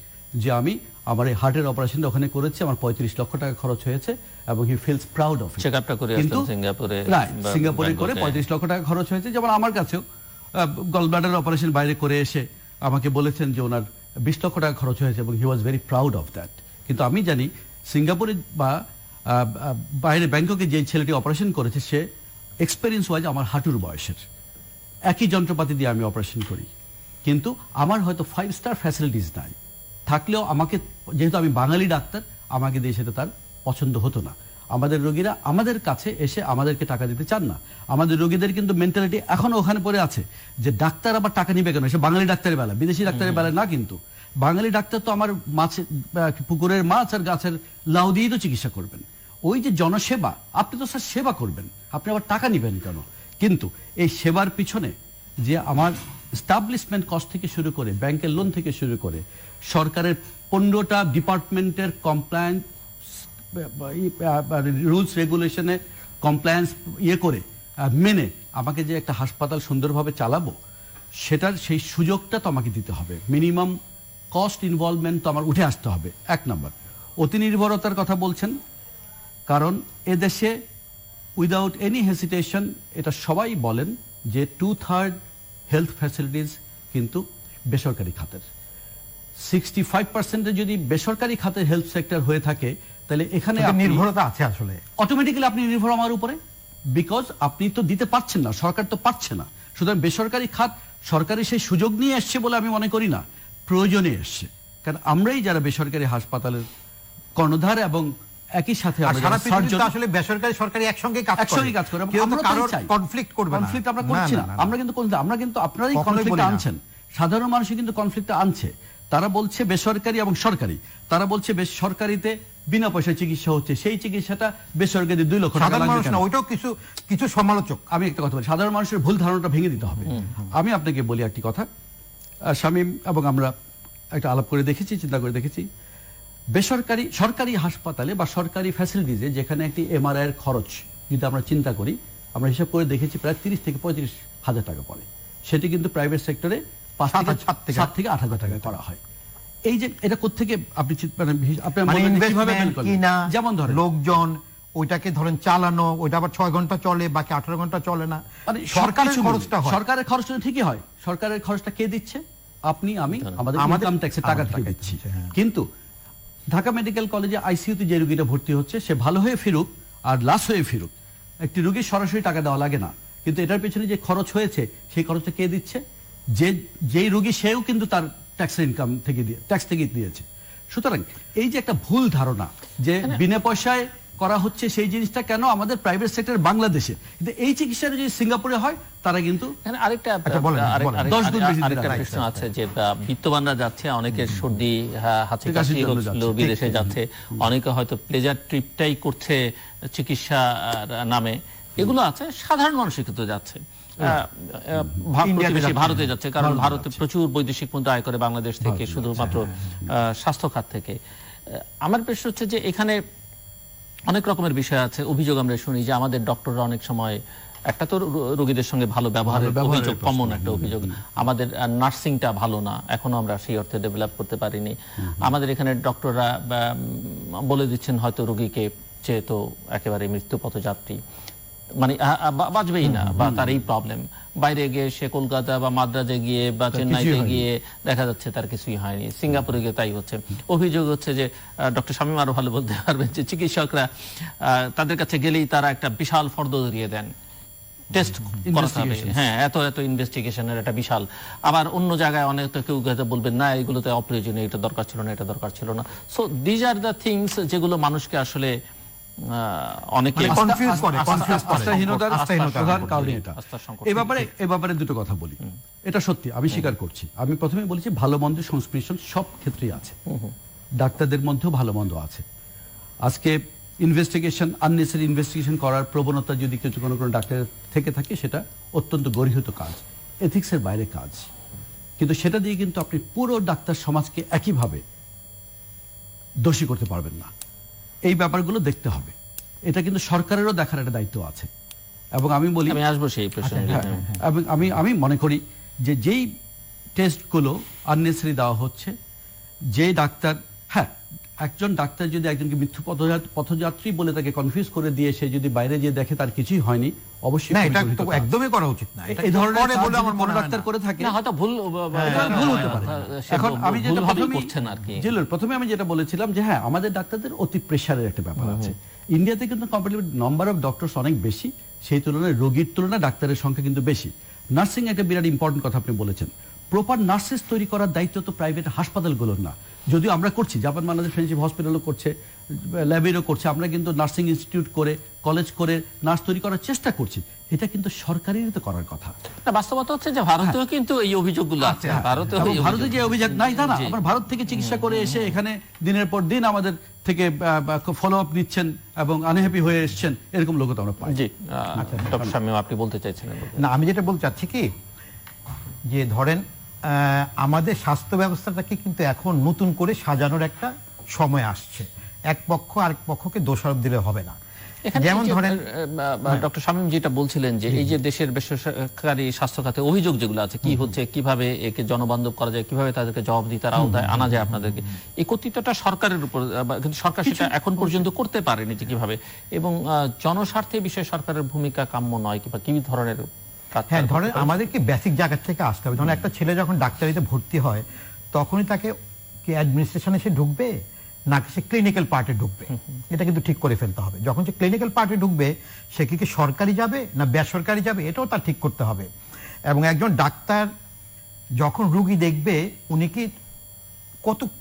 Speaker 3: যে আমি আমার এই হার্টের অপারেশনটা ওখানে করেছি, আমার 35 লক্ষ টাকা খরচ হয়েছে, এবং he feels proud of it.
Speaker 1: চেকআপটা করে আসলেন
Speaker 3: সিঙ্গাপুরে করে 35 লক্ষ টাকা খরচ হয়েছে। যেমন আমার কাছেও গল ব্লাডার অপারেশন বাইরে করে এসে আমাকে বলেছেন যে ওনার 20 লক্ষ টাকা খরচ হয়েছে, এবং he was very proud of that. কিন্তু আমি জানি সিঙ্গাপুরে বা বাইরে ব্যাংককে যে ছেলেটি অপারেশন করেছে, সে এক্সপেরিয়েন্স ওয়াইজ আমার হাঁটুর বয়সের, একই যন্ত্রপাতি দিয়ে আমি অপারেশন করি, কিন্তু আমার হয়তো 5 স্টার ফ্যাসিলিটিস নাই। থাকলেও আমাকে, যেহেতু আমি বাঙালি ডাক্তার, আমাকে দিয়ে সেটা তার পছন্দ হতো না। আমাদের রোগীরা আমাদের কাছে এসে আমাদেরকে টাকা দিতে চান না। আমাদের রোগীদের কিন্তু মেন্টালিটি এখনো ওখানে পড়ে আছে যে ডাক্তার আবার টাকা নিবে কেন, সে বাঙালি ডাক্তারের বেলা, বিদেশি ডাক্তারের বেলা না। কিন্তু বাঙালি ডাক্তার তো আমার মাছের পুকুরের মাছ আর গাছের লাউ দিয়েই তো চিকিৎসা করবেন। ওই যে জনসেবা, আপনি তো স্যার সেবা করবেন, আপনি আবার টাকা নিবেন কেন? কিন্তু এই সেবার পিছনে যে আমার এস্টাবলিশমেন্ট কস্ট থেকে শুরু করে, ব্যাংকের লোন থেকে শুরু করে, সরকারের 15টা ডিপার্টমেন্টের কমপ্লায়েন্স রুলস রেগুলেশনে কমপ্লায়েন্স করে মেনে আমাকে যে একটা হাসপাতাল সুন্দরভাবে চালাবো, সেটার সেই সুযোগটা তো আমাকে দিতে হবে। মিনিমাম কস্ট ইনভলভমেন্ট তো আমার উঠে আসতে হবে। 1 নম্বর। অতি নির্ভরতার কথা বলছেন, কারণ এদেশে উইদাউট এনি হেসিটেশন এটা সবাই বলেন যে 2/3 হেলথ ফ্যাসিলিটিস কিন্তু বেসরকারি খাতের। 65% যদি বেসরকারি খাতের হেলথ সেক্টর হয়ে থাকে তাহলে এখানে
Speaker 2: নির্ভরতা আছে আসলে।
Speaker 3: অটোমেটিক্যালি আপনি নির্ভর আমার উপরে, বিকজ আপনি তো দিতে পারছেন না, সরকার তো পারছে না। সুতরাং বেসরকারি খাত সরকারি সেই সুযোগ নিয়ে এসছে বলে আমি মনে করি না, প্রয়োজনে এসছে। কারণ আমরাই যারা বেসরকারি হাসপাতালের কর্ণধার এবং একই সাথে
Speaker 2: আসলে বেসরকারি সরকারি একসঙ্গে কাজ করে, কনফ্লিক্ট করবে না।
Speaker 3: কনফ্লিক্ট আমরা করছি না, আমরা কিন্তু আপনারাই কনফ্লিক্ট আনছেন, সাধারণ মানুষই কিন্তু কনফ্লিক্ট আনছে। তারা বলছে বেসরকারি এবং সরকারি, তারা বলছে সরকারিতে বিনা পয়সায় চিকিৎসা হচ্ছে, সেই চিকিৎসাটা বেসরকারি 2 লক্ষ টাকা লাগবে কেন?
Speaker 2: ওইটাও কিছু সমালোচক।
Speaker 3: আমি একটা কথা বলি, সাধারণ মানুষের ভুল ধারণাটা ভেঙে দিতে হবে। আমি আপনাকে বলি একটি কথা, শামীম এবং আমরা একটা আলাপ করে দেখেছি, চিন্তা করে দেখেছি, সরকারি হাসপাতালে বা সরকারি ফ্যাসিলিটিজে যেখানে একটি এমআরআই এর খরচ যদি আমরা চিন্তা করি, আমরা হিসাব করে দেখেছি প্রায় 30 থেকে 35 হাজার টাকা পড়ে। সেটি কিন্তু প্রাইভেট সেক্টরে 7 থেকে 8 হাজার টাকা করা হয়। এই যে এটা কোত্থেকে আপনি
Speaker 2: যেমন ধরেন লোকজন ওইটাকে ধরেন চালানো, ওইটা আবার 6 ঘন্টা চলে, বাকি 18 ঘন্টা চলে না,
Speaker 3: মানে সরকারের খরচটা ঠিকই হয়। সরকারের খরচটা কে দিচ্ছে? আপনি, আমি, আমাদের ইনকাম ট্যাক্সের টাকা থেকে দিচ্ছি। কিন্তু ঢাকা মেডিকেল কলেজে আইসিইউতে যে রোগীটা ভর্তি হচ্ছে, সে ভালো হয়ে ফিরুক আর লাশ হয়ে ফিরুক, একটি রোগীর সরাসরি টাকা দেওয়া লাগে না। কিন্তু এটার পেছনে যে খরচ হয়েছে, সেই খরচটা কে দিচ্ছে? যেই রোগী সেও কিন্তু তার ট্যাক্স থেকে দিয়েছে। সুতরাং এই যে একটা ভুল ধারণা যে বিনা পয়সায় করা হচ্ছে, সেই জিনিসটা কেন আমাদের প্রাইভেট সেক্টর বাংলাদেশে, কিন্তু এই চিকিৎসাটা যদি সিঙ্গাপুরে হয় তারা কিন্তু
Speaker 1: আরেকটা প্রশ্ন আছে যে বিত্তবানরা যাচ্ছে, অনেকের সর্দি হাঁচি কাশি হচ্ছিল, বিদেশে যাচ্ছে, অনেকে হয়তো প্লেজার ট্রিপটাই করছে চিকিৎসা নামে, এগুলো আছে। সাধারণ মানুষ কিন্তু যাচ্ছে, ভারতে যাচ্ছে, কারণ ভারতে প্রচুর বৈদেশিক মুদ্রা আয় করে বাংলাদেশ থেকে, শুধুমাত্র স্বাস্থ্য খাত থেকে। আমার প্রশ্ন হচ্ছে যে এখানে অনেক রকমের বিষয় আছে, অভিযোগ আমরা শুনি যে আমাদের ডক্টররা অনেক সময়, একটা তো রোগীদের সঙ্গে ভালো ব্যবহারের অভিযোগ, কমন একটা অভিযোগ, আমাদের নার্সিংটা ভালো না, এখনো আমরা সেই অর্থে ডেভেলপ করতে পারিনি। আমাদের এখানে ডক্টররা বলে দিচ্ছেন হয়তো রোগীকে যে তো একেবারে মৃত্যু পথযাত্রী, মানে বাঁচবেই না, বা তার এই প্রবলেম। বাইরে গিয়ে সে কলকাতা বা মাদ্রাজে গিয়ে বা চেন্নাইতে গিয়ে দেখা যাচ্ছে তার কিছুই হয়নি, সিঙ্গাপুরে গিয়ে তাই হচ্ছে। অভিযোগ হচ্ছে যে ডক্টর শামীম আরো ভালো বলতে পারবেন যে চিকিৎসকরা তাদের কাছে গেলেই তারা একটা বিশাল ফর্দ ধরিয়ে দেন, টেস্ট করাতে হবে, হ্যাঁ এত ইনভেস্টিগেশনের একটা বিশাল। আবার অন্য জায়গায় অনেক কেউ বলবেন না এগুলোতে অপ্রয়োজনীয়, এটা দরকার ছিল না, এটা দরকার ছিল না। So these are the things যেগুলো মানুষকে আসলে অনেকে
Speaker 3: কনফিউজ করে, প্রধান কারণ এটা। এই ব্যাপারে দুটো কথা বলি, এটা সত্যি, আমি স্বীকার করছি। আমি প্রথমে বলেছি ভালো মন্দের সংস্পৃশন সব ক্ষেত্রেই আছে, ডাক্তারদের মধ্যেও ভালো মন্দ আছে। আজকে আননেসেসারি ইনভেস্টিগেশন করার প্রবণতা যদি কোনো ডাক্তারের থেকে থাকে, সেটা অত্যন্ত গর্হিত কাজ, এথিক্সের বাইরে কাজ। কিন্তু সেটা দিয়ে কিন্তু আপনি পুরো ডাক্তার সমাজকে একইভাবে দোষী করতে পারবেন না। এই ব্যাপারগুলো দেখতে হবে, এটা কিন্তু সরকারেরও দেখার একটা দায়িত্ব আছে। এবং আমি বলি,
Speaker 1: আমি আসবো সেই প্রসঙ্গে,
Speaker 3: এবং আমি মনে করি যে যেই টেস্টগুলো আননেসেসারি দেওয়া হচ্ছে, যে ডাক্তার, হ্যাঁ একজন ডাক্তার যদি একজনকে মৃত্যু পথযাত্রী বলে তাকে কনফিউজ করে দিয়ে সে যদি বাইরে গিয়ে দেখে তার কিছুই হয়নি, অবশ্যই
Speaker 2: একদমই করা উচিত না।
Speaker 3: এই ধরনের বলে আমার মনে ডাক্তার করে থাকে,
Speaker 1: হয়তো ভুল
Speaker 3: হতে পারে। এখন আমি যেটা প্রথমে আমি যেটা বলেছিলাম যে হ্যাঁ আমাদের ডাক্তারদের অতি প্রেসারের একটা ব্যাপার আছে। ইন্ডিয়াতে কিন্তু কম্পারেটিভ নাম্বার অফ ডক্টরস অনেক বেশি, সেই তুলনায় রোগীর তুলনায় ডাক্তারের সংখ্যা কিন্তু বেশি। নার্সিং একটা বিরাট ইম্পর্টেন্ট কথা আপনি বলেছেন। প্রপার নার্সেস তৈরি করার দায়িত্ব তো প্রাইভেট হাসপাতালগুলোর না, যদিও আমরা করছি, জাপান বাংলাদেশ ফ্রেন্ডশিপ হসপিটালও করছে, ল্যাবেরও করছে, আমরা কিন্তু নার্সিং ইনস্টিটিউট করে কলেজ করে নার্স তৈরি করার চেষ্টা করছি। এটা কিন্তু সরকারেরই তো করার কথা।
Speaker 1: বাস্তবতা হচ্ছে যে ভারতেও কিন্তু এই অভিযোগগুলো আছে।
Speaker 3: ভারতে যে অভিযোগ নাই তা না, আমরা ভারত থেকে চিকিৎসা করে এসে এখানে দিনের পর দিন আমাদের থেকে ফলো আপ নিচ্ছেন এবং আনহ্যাপি হয়ে এসছেন, এরকম লোক তো আমরা পাই।
Speaker 1: জি, ডক্টর শামীম আপনি বলতে চাইছেন?
Speaker 2: না, আমি যেটা বলতে চাচ্ছি কি, যে ধরেন আমাদের স্বাস্থ্য ব্যবস্থাটাকে কিন্তু এখন নতুন করে সাজানোর একটা সময় আসছে। এক পক্ষ আরেক পক্ষকে দোষারোপ দিলে হবে না।
Speaker 1: এখানে
Speaker 2: যেমন ধরেন
Speaker 1: ডক্টর শামীম যেটা বলছিলেন যে এই যে দেশের বেসরকারি স্বাস্থ্য খাতে অভিযোগ যেগুলো আছে কি হচ্ছে, কিভাবে একে জনবান্ধব করা যায়, কিভাবে তাদেরকে জবাবদিহিতার আওতায় আনা যায় আপনাদেরকে, একত্রিতটা সরকারের উপর, কিন্তু সরকার সেটা এখন পর্যন্ত করতে পারেনি যে কিভাবে, এবং জনস্বার্থে বিষয়ে সরকারের ভূমিকা কাম্য নয় কিংবা কি ধরনের কাজ।
Speaker 2: হ্যাঁ, ধরেন আমাদেরকে বেসিক জায়গা থেকে আসতে হবে। ধরেন একটা ছেলে যখন ডাক্তারিতে ভর্তি হয় তখনই তাকে কি অ্যাডমিনিস্ট্রেশনে সে ঢুকবে নাকি সে ক্লিনিক্যাল পার্টে ঢুকবে, এটা কিন্তু ঠিক করে ফেলতে হবে। যখন সে ক্লিনিক্যাল পার্টে ঢুকবে সে কি সরকারি যাবে না বেসরকারি যাবে, এটাও তার ঠিক করতে হবে। এবং একজন ডাক্তার যখন রুগী দেখবে উনি কি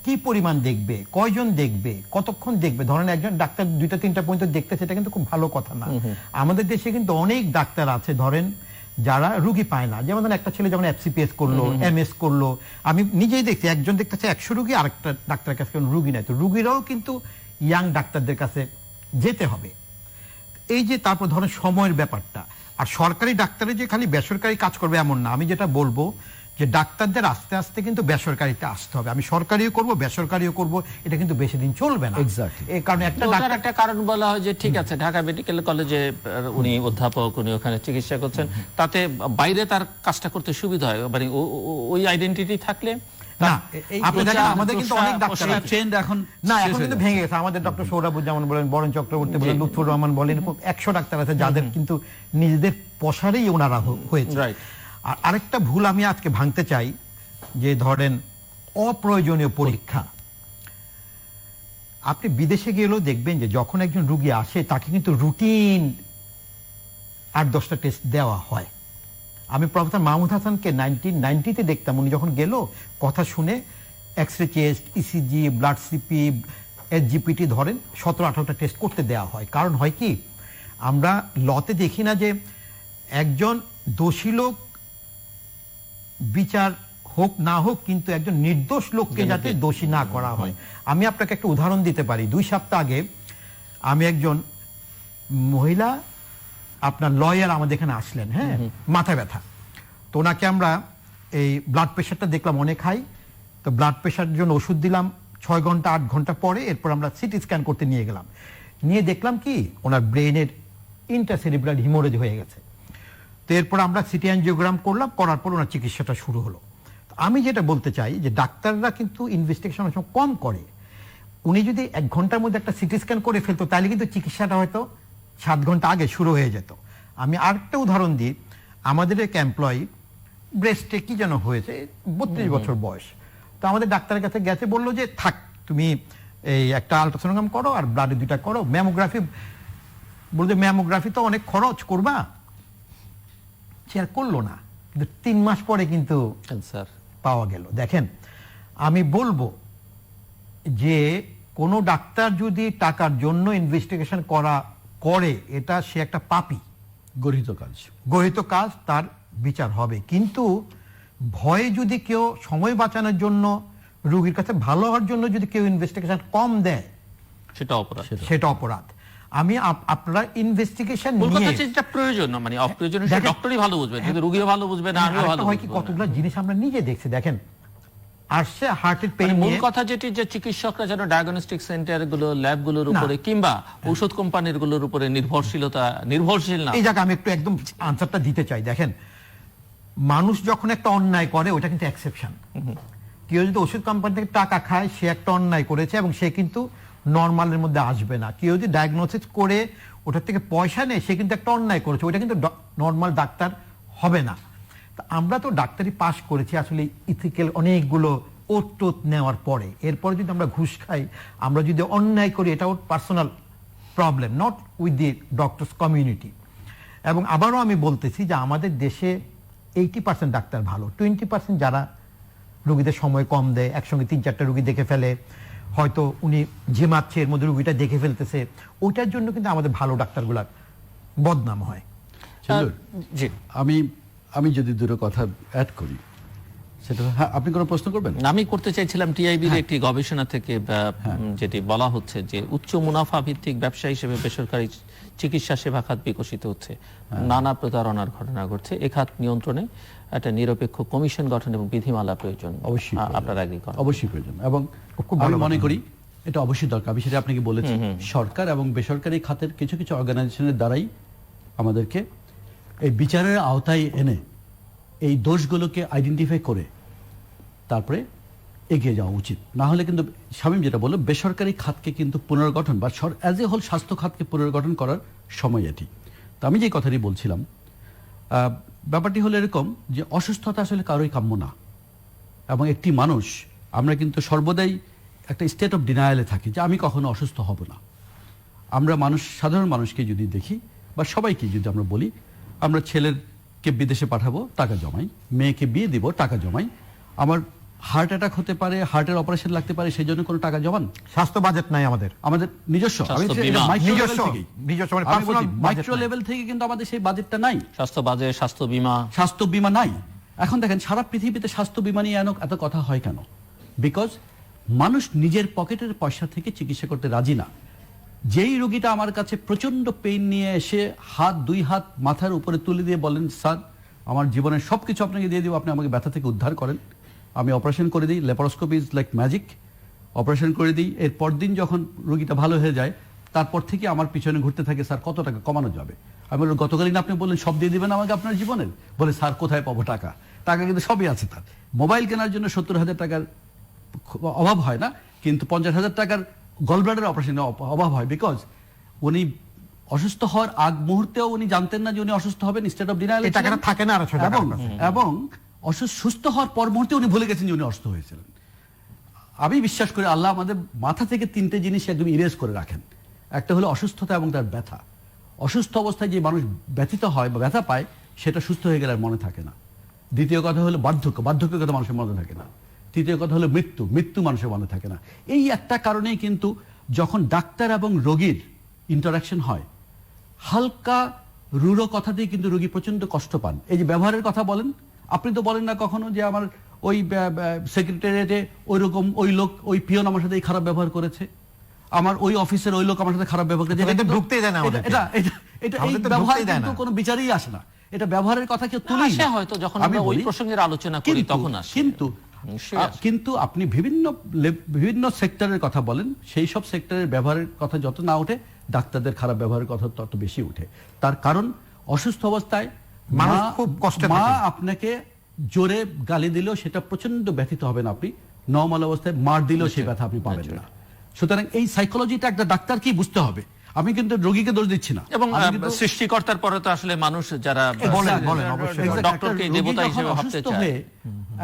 Speaker 2: কি পরিমাণ দেখবে, কয়জন দেখবে, কতক্ষণ দেখবে। ধরেন একজন ডাক্তার 2টা-3টা পর্যন্ত দেখতে, সেটা কিন্তু খুব ভালো কথা না। আমাদের দেশে কিন্তু অনেক ডাক্তার আছে ধরেন যারা রুগী পায় না। যেমন ধরেন একটা ছেলে যখন FCPS করলো, MS করলো, আমি নিজেই দেখছি একজন দেখতেছে 100 রুগী, আরেকটা ডাক্তারের কাছে রুগী নাই। তো রুগীরাও কিন্তু ইয়াং ডাক্তারদের কাছে যেতে হবে। এই যে তারপর ধরেন সময়ের ব্যাপারটা, আর সরকারি ডাক্তারের যে খালি বেসরকারি কাজ করবে এমন না। আমি যেটা বলবো যে ডাক্তারদের আস্তে আস্তে কিন্তু বেসরকারিতে আসতে হবে। আমি সরকারিও করব বেসরকারিও করব, এটা কিন্তু বেশি দিন চলবে না।
Speaker 3: এক্স্যাক্টলি।
Speaker 2: এই কারণে একটা
Speaker 1: কারণ বলা হয় যে ঠিক আছে ঢাকা মেডিকেল কলেজে উনি অধ্যাপক, উনি ওখানে চিকিৎসা করছেন, তাতে বাইরে তার কাজটা করতে সুবিধা হয়, মানে ওই আইডেন্টিটি থাকলে
Speaker 2: না। আপনি দেখেন আমাদের কিন্তু অনেক ডাক্তার
Speaker 3: ট্রেন্ড এখন
Speaker 2: না, এখন কিন্তু ভেঙে গেছে। আমাদের ডক্টর সৌরভুজ্জামান বলেন, বরণ চক্রবর্তী বলেন, লুৎফুর রহমান বলেন, 100 ডাক্তার আছে যাদের কিন্তু নিজেদের পসারেই ওনারা হয়েছে। আর আরেকটা ভুল আমি আজকে ভাঙতে চাই, যে ধরেন অপ্রয়োজনীয় পরীক্ষা। আপনি বিদেশে গেলেও দেখবেন যে যখন একজন রুগী আসে তাকে কিন্তু রুটিন 8-10টা টেস্ট দেওয়া হয়। আমি প্রফেসর মাহমুদ হাসানকে 1990-তে দেখতাম, উনি যখন গেল কথা শুনে X ray chest, ECG, blood CP, SGPT ধরেন 17-18টা টেস্ট করতে দেওয়া হয়। কারণ হয় কি, আমরা লতে দেখি না যে একজন দোষী লোক বিচার হোক না হোক, কিন্তু একজন নির্দোষ লোককে যাতে দোষী না করা হয়। আমি আপনাকে একটা উদাহরণ দিতে পারি। 2 সপ্তাহ আগে আমি একজন মহিলা আপনার লয়ার আমাদের এখানে আসলেন, হ্যাঁ, মাথা ব্যথা। তো ওনাকে আমরা এই ব্লাড প্রেশারটা দেখলাম অনেক হাই, তো ব্লাড প্রেশারের জন্য ওষুধ দিলাম 6 ঘন্টা 8 ঘন্টা পরে। এরপর আমরা সিটি স্ক্যান করতে নিয়ে গেলাম, নিয়ে দেখলাম কি ওনার ব্রেনের ইন্টারসেরিব্রাল হিমোরেজ হয়ে গেছে। তো এরপর আমরা সিটি অ্যাঞ্জিওগ্রাম করলাম, করার পর ওনার চিকিৎসাটা শুরু হলো। আমি যেটা বলতে চাই যে ডাক্তাররা কিন্তু ইনভেস্টিগেশন কম করে। উনি যদি 1 ঘন্টার মধ্যে একটা সিটি স্ক্যান করে ফেলতো তাহলে কিন্তু চিকিৎসাটা হয়তো 7 ঘন্টা আগে শুরু হয়ে যেত। আমি আরেকটা উদাহরণ দিই, আমাদের এক এমপ্লয়ি ব্রেস্টে কি যেন হয়েছে, 32 বছর বয়স। তো আমাদের ডাক্তারের কাছে গেছে, বললো যে থাক তুমি এই একটা আলট্রাসোনোগ্রাম করো আর ব্লাডে 2টা করো, ম্যামোগ্রাফি। বলছে ম্যামোগ্রাফি তো অনেক খরচ, করবা? সে আর করলো না, কিন্তু 3 মাস পরে কিন্তু
Speaker 1: ক্যান্সার
Speaker 2: পাওয়া গেল। দেখেন, আমি বলবো যে কোনো ডাক্তার যদি টাকার জন্য ইনভেস্টিগেশন করে, এটা সে একটা পাপী, গরিত কাজ, তার বিচার হবে। কিন্তু ভয়ে যদি কেউ সময় বাঁচানোর জন্য, রোগীর কাছে ভালো হওয়ার জন্য যদি কেউ ইনভেস্টিগেশন কম দেয়, সেটা অপরাধ। আমি আপনারা ইনভেস্টিগেশন নিয়ে
Speaker 1: যেটা প্রয়োজন না, মানে অপ্রয়োজনীয় সেটা ডক্টরই ভালো বুঝবে, কিন্তু রোগীও ভালো বুঝবে না, আমিও ভালো বুঝবো না।
Speaker 2: কতগুলো জিনিস আমরা নিজে দেখছি। দেখেন, আসছে হার্টের পেইন
Speaker 1: মূল
Speaker 2: নিয়ে,
Speaker 1: কথা যেটি যে চিকিৎসকরা যেন ডায়াগনস্টিক সেন্টার গুলো, ল্যাব গুলোর উপরে কিংবা ঔষধ কোম্পানির গুলোর উপরে নির্ভরশীল না।
Speaker 2: এই জায়গায় আমি একটু একদম আনসারটা দিতে চাই। দেখেন, মানুষ যখন একটা অন্যায় করে ওটা কিন্তু এক্সেপশন। কেউ যদি ওষুধ কোম্পানি থেকে টাকা খায়, সে একটা অন্যায় করেছে এবং সে কিন্তু নর্মালের মধ্যে আসবে না। কেউ যদি ডায়াগনোসিস করে ওটার থেকে পয়সা নেয়, সে কিন্তু একটা অন্যায় করেছে, ওইটা কিন্তু নর্মাল ডাক্তার হবে না। আমরা তো ডাক্তারি পাস করেছি আসলে ইথিক্যাল অনেকগুলো ওট নেওয়ার পরে। এরপরে যদি আমরা ঘুষ খাই, আমরা যদি অন্যায় করি, এটা ওর personal problem, not with the doctors community. এবং আবারও আমি বলতেছি যে আমাদের দেশে 80% ডাক্তার ভালো, 20% যারা রোগীদের সময় কম দেয়, একসঙ্গে 3-4টা রোগী দেখে ফেলে, হয়তো উনি ঝিমাচ্ছে এর মধ্যে রোগীটা দেখে ফেলতেছে, ওইটার জন্য কিন্তু আমাদের ভালো ডাক্তারগুলার বদনাম হয়।
Speaker 3: জি, আমি যদি দুটো কথা অ্যাড করি, সেটা হ্যাঁ, আপনি কোনো প্রশ্ন করবেন?
Speaker 1: আমি করতে চাইছিলাম টিআইবির একটি গবেষণা থেকে যেটি বলা হচ্ছে যে উচ্চ মুনাফা ভিত্তিক ব্যবসা হিসেবে বেসরকারি চিকিৎসা সেবা খাত বিকশিত হচ্ছে, নানা প্রতারণার ঘটনা ঘটছে। এ খাত নিয়ন্ত্রণে একটা নিরপেক্ষ কমিশন গঠন এবং বিধিমালা প্রয়োজন।
Speaker 3: অবশ্যই
Speaker 1: আপনার এগ্রি করেন?
Speaker 3: অবশ্যই প্রয়োজন। এবং আমি মনে করি এটা অবশ্যই দরকার। আমি সেটা আপনাকে বলেছি, সরকার এবং বেসরকারি খাতের কিছু কিছু অর্গানাইজেশনের দ্বারাই আমাদেরকে এই বিচারের আওতায় এনে এই দোষগুলোকে আইডেন্টিফাই করে তারপরে এগিয়ে যাওয়া উচিত। না হলে কিন্তু শামীম যেটা বললো, বেসরকারি খাতকে কিন্তু পুনর্গঠন বা অ্যাজ এ হোল স্বাস্থ্য খাতকে পুনর্গঠন করার সময় এটি। তো আমি যে কথাটি বলছিলাম, ব্যাপারটি হলো এরকম যে অসুস্থতা আসলে কারোই কাম্য না, এবং একটি মানুষ, আমরা কিন্তু সর্বদাই একটা স্টেট অফ ডিনায়ালে থাকি যে আমি কখনো অসুস্থ হব না। আমরা সাধারণ মানুষকে যদি দেখি বা সবাইকে যদি আমরা বলি, আমরা ছেলেকে বিদেশে পাঠাবো, টাকা জমাই, মেয়েকে বিয়ে দিব, টাকা জমাই, আমার হার্ট অ্যাটাক হতে পারে, হার্টের অপারেশন লাগতে পারে, সেই জন্য কোনো টাকা জমান।
Speaker 2: স্বাস্থ্য বাজেট নাই আমাদের
Speaker 3: নিজস্ব মাইক্রো লেভেল থেকে কিন্তু আমাদের সেই বাজেটটা নাই,
Speaker 1: স্বাস্থ্য বাজেট, স্বাস্থ্য
Speaker 3: বীমা নাই। এখন দেখেন সারা পৃথিবীতে স্বাস্থ্য বীমা নিয়ে এত কথা হয় কেন? বিকজ মানুষ নিজের পকেটের পয়সা থেকে চিকিৎসা করতে রাজি না। যেই রোগীটা আমার কাছে প্রচন্ড পেইন নিয়ে এসে দুই হাত মাথার উপরে তুলে দিয়ে বলেন, স্যার আমার জীবনের সবকিছু আপনাকে দিয়ে দিব, আপনি আমাকে ব্যথা থেকে উদ্ধার করেন, আমি অপারেশন করে দিই, laparoscopy is like magic, operation করে দিই, এর পরদিন যখন রোগীটা ভালো হয়ে যায় তারপর থেকে আমার পিছনে ঘুরতে থাকে, স্যার কত টাকা কমানো যাবে? আমি বলি, গতকালই আপনি বললেন সব দিয়ে দিবেন আমাকে আপনার জীবনের। বলে, স্যার কোথায় পাবো টাকা? টাকা কিন্তু সবই আছে তার। মোবাইল কেনার জন্য 70,000 টাকার অভাব হয় না, কিন্তু 50,000 টাকার গলব্লাডার অপারেশনের অভাব হয়। বিকজ উনি অসুস্থ হওয়ার আগ মুহূর্তেও উনি জানতেন না যে উনি অসুস্থ হবেন, স্টেট অফ ডিনায়াল
Speaker 2: থাকে না,
Speaker 3: এবং সুস্থ হওয়ার পর মুহূর্তে উনি ভুলে গেছেন যে উনি অসুস্থ হয়েছিলেন। আমি বিশ্বাস করি আল্লাহ আমাদের মাথা থেকে 3টে জিনিস একদম ইরেজ করে রাখেন। একটা হলো অসুস্থতা এবং তার ব্যথা। অসুস্থ অবস্থায় যে মানুষ ব্যথিত হয় বা ব্যথা পায়, সেটা সুস্থ হয়ে গেলে আর মনে থাকে না। দ্বিতীয় কথা হলো বার্ধক্যের কথা মানুষের মনে থাকে না। তৃতীয় কথা হলো মৃত্যু মানুষের মনে থাকে না। এই একটা কারণেই কিন্তু যখন ডাক্তার এবং রোগীর ইন্টারাকশন হয়, হালকা রূঢ় কথাতেই কিন্তু রোগী প্রচন্ড কষ্ট পান। এই যে ব্যবহারের কথা বলেন, আপনি তো বলেন না কখনো যে আমার ওই সেক্রেটারিয়েটে ওই লোক ওই পিয়ন আমার সাথে খারাপ ব্যবহার করেছে, আমার ওই অফিসের ওই লোক আমার সাথে খারাপ ব্যবহার করেছে। এটা ব্যবহার কিন্তু কোনো বিচারেই আসে না। এটা ব্যবহারের কথা কেউ তুলে
Speaker 1: আসে, হয়তো যখন আমরা ওই প্রসঙ্গের আলোচনা করি তখন আসে।
Speaker 3: কিন্তু আপনি বিভিন্ন সেক্টরের কথা বলেন, সেই সব সেক্টরের ব্যবহারের কথা যত না ওঠে, ডাক্তারদের খারাপ ব্যবহারের কথা তত বেশি উঠে। তার কারণ অসুস্থ অবস্থায় মা আপনাকে জোরে গালি দিলেও সেটা প্রচন্ড ব্যথিত হবেন আপনি, নরমাল অবস্থায় মার দিলেও সেই ব্যথা আপনি পাবেন না। সুতরাং এই সাইকোলজিটা একটা ডাক্তারকেই বুঝতে হবে। আমি কিন্তু রোগীকে দোষ দিচ্ছি না,
Speaker 1: এবং সৃষ্টিকর্তার পরে তো আসলে মানুষ যারা ডক্টরকে দেবতা হিসেবে ভাবতে চায়,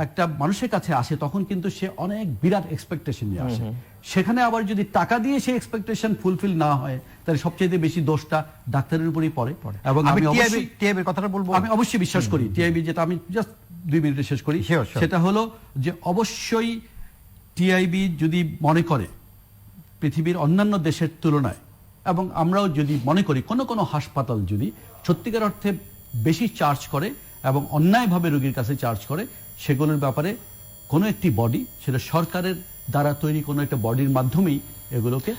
Speaker 3: একটা মানুষের কাছে আসে তখন কিন্তু সে অনেক বিরাট এক্সপেকটেশন নিয়ে আসে। সেখানে আবার যদি টাকা দিয়ে সেই এক্সপেকটেশন ফুলফিল না হয়, তাহলে সবচেয়ে বেশি দোষটা ডাক্তারের উপরই পড়ে। এবং আমি
Speaker 2: টিআইবির কথাটা বলবো,
Speaker 3: আমি অবশ্যই বিশ্বাস করি টিআইবি, যেটা আমি জাস্ট 2 মিনিটে শেষ করি, সেটা হলো যে অবশ্যই টিআইবি যদি মনে করে পৃথিবীর অন্যান্য দেশের তুলনায়, এবং আমরাও যদি মনে করি কোনো হাসপাতাল যদি সত্যিকার অর্থে বেশি চার্জ করে এবং অন্যায়ভাবে রোগীর কাছে চার্জ করে, সেগুলোর ব্যাপারে কোনো একটি বডি, সেটা সরকারের দ্বারা তৈরি কোনো একটা বডির মাধ্যমেই এগুলোকে।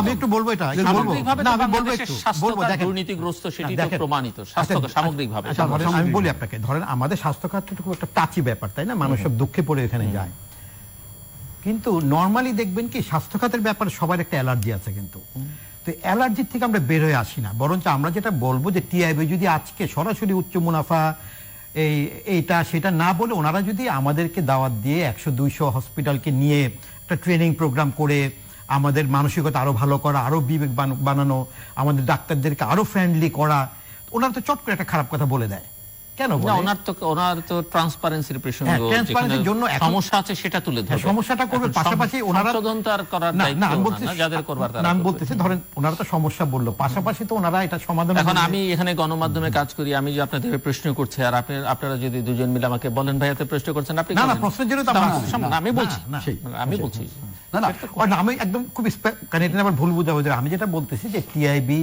Speaker 2: আমি একটু বলবো, এটা
Speaker 1: দুর্নীতিগ্রস্ত, সেটি তো প্রমাণিত সামগ্রিকভাবে।
Speaker 2: আমি বলি আপনাকে, ধরেন আমাদের স্বাস্থ্য খাতটা খুব একটা টাচি ব্যাপার, তাই না? মানুষ সব দুঃখে পড়ে এখানে যায়, কিন্তু নর্মালি দেখবেন কি স্বাস্থ্য খাতের ব্যাপারে সবার একটা অ্যালার্জি আছে। কিন্তু তো অ্যালার্জির থেকে আমরা বের হয়ে আসি না, বরঞ্চ আমরা যেটা বলবো যে টিআইবি যদি আজকে সরাসরি উচ্চ মুনাফা এইটা সেটা না বলে, ওনারা যদি আমাদেরকে দাওয়াত দিয়ে 100-200 হসপিটালকে নিয়ে একটা ট্রেনিং প্রোগ্রাম করে আমাদের মানসিকতা আরো ভালো করা, আরো বিবেক বানানো, আমাদের ডাক্তারদেরকে আরো ফ্রেন্ডলি করা, ওনারা তো চট করে একটা খারাপ কথা বলে দেয়। কেন?
Speaker 1: ওনার তো ট্রান্সপারেন্সির প্রসঙ্গ,
Speaker 2: ট্রান্সপারেন্সির জন্য
Speaker 1: সমস্যা আছে সেটা তুলে ধরে
Speaker 2: সমস্যাটা করবে, পাশাপাশি ওনারা
Speaker 1: তদন্তর করার দায়িত্ব না যাদের করবার, তারা
Speaker 2: আমি বলতেছি ধরেন ওনারা তো সমস্যা বললো, পাশাপাশি তো ওনারা এটা সমাধান।
Speaker 1: এখন আমি এখানে গণমাধ্যমে কাজ করি, আমি যে আপনাদের প্রশ্ন করছি, আর আপনারা যদি দুজন মিলে আমাকে বলেন ভাই এত প্রশ্ন করছেন, আপনি
Speaker 2: না প্রশ্নের জন্য তো
Speaker 1: আমি বলছি
Speaker 2: না, আমি একদম খুব কারণ এটা আবার ভুল বুঝাবো। আমি যেটা বলতেছি যে টিআইবি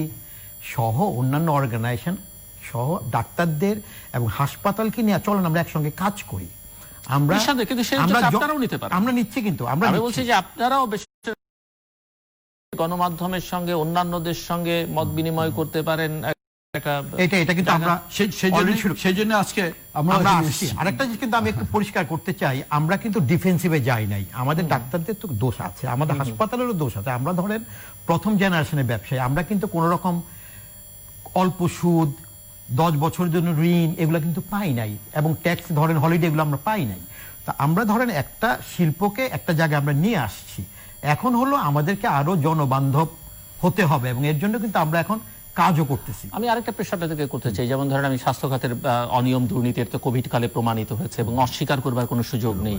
Speaker 2: সহ অন্যান্য অর্গানাইজেশন সহ ডাক্তারদের এবং হাসপাতালকে নিয়ে চলেন আমরা একসঙ্গে কাজ করি। আমরা নিচ্ছি, কিন্তু আমরা
Speaker 1: বলছি যে আপনারাও গণমাধ্যমের সঙ্গে অন্যান্যদের সঙ্গে মত বিনিময় করতে পারেন,
Speaker 2: এটা কিন্তু আমরা
Speaker 3: সেই জন্য আজকে
Speaker 2: আমরা আসছি। আরেকটা জিনিস কিন্তু আমি একটু পরিষ্কার করতে চাই, আমরা কিন্তু ডিফেন্সিভে যাই নাই। আমাদের ডাক্তারদের তো দোষ আছে, আমাদের হাসপাতালেরও দোষ আছে। আমরা ধরেন প্রথম জেনারেশনের ব্যবসায়ী, আমরা কিন্তু কোন রকম অল্প সুদ, 10 বছরের জন্য ঋণ এগুলো কিন্তু পাই নাই, এবং ট্যাক্স ধরেন হলিডে এগুলো আমরা পাই নাই। তা আমরা ধরেন একটা শিল্পকে একটা জায়গায় আমরা নিয়ে আসছি, এখন হলো আমাদেরকে আরো জনবান্ধব হতে হবে, এবং এর জন্য কিন্তু আমরা এখন কাজও করতেছি।
Speaker 1: আমি আরেকটা প্রশ্ন আপনাদেরকে করতে চাই, যেমন ধরেন আমি স্বাস্থ্য খাতের অনিয়ম দুর্নীতির তো কোভিড কালে প্রমাণিত হয়েছে এবং অস্বীকার করবার কোনো সুযোগ নেই।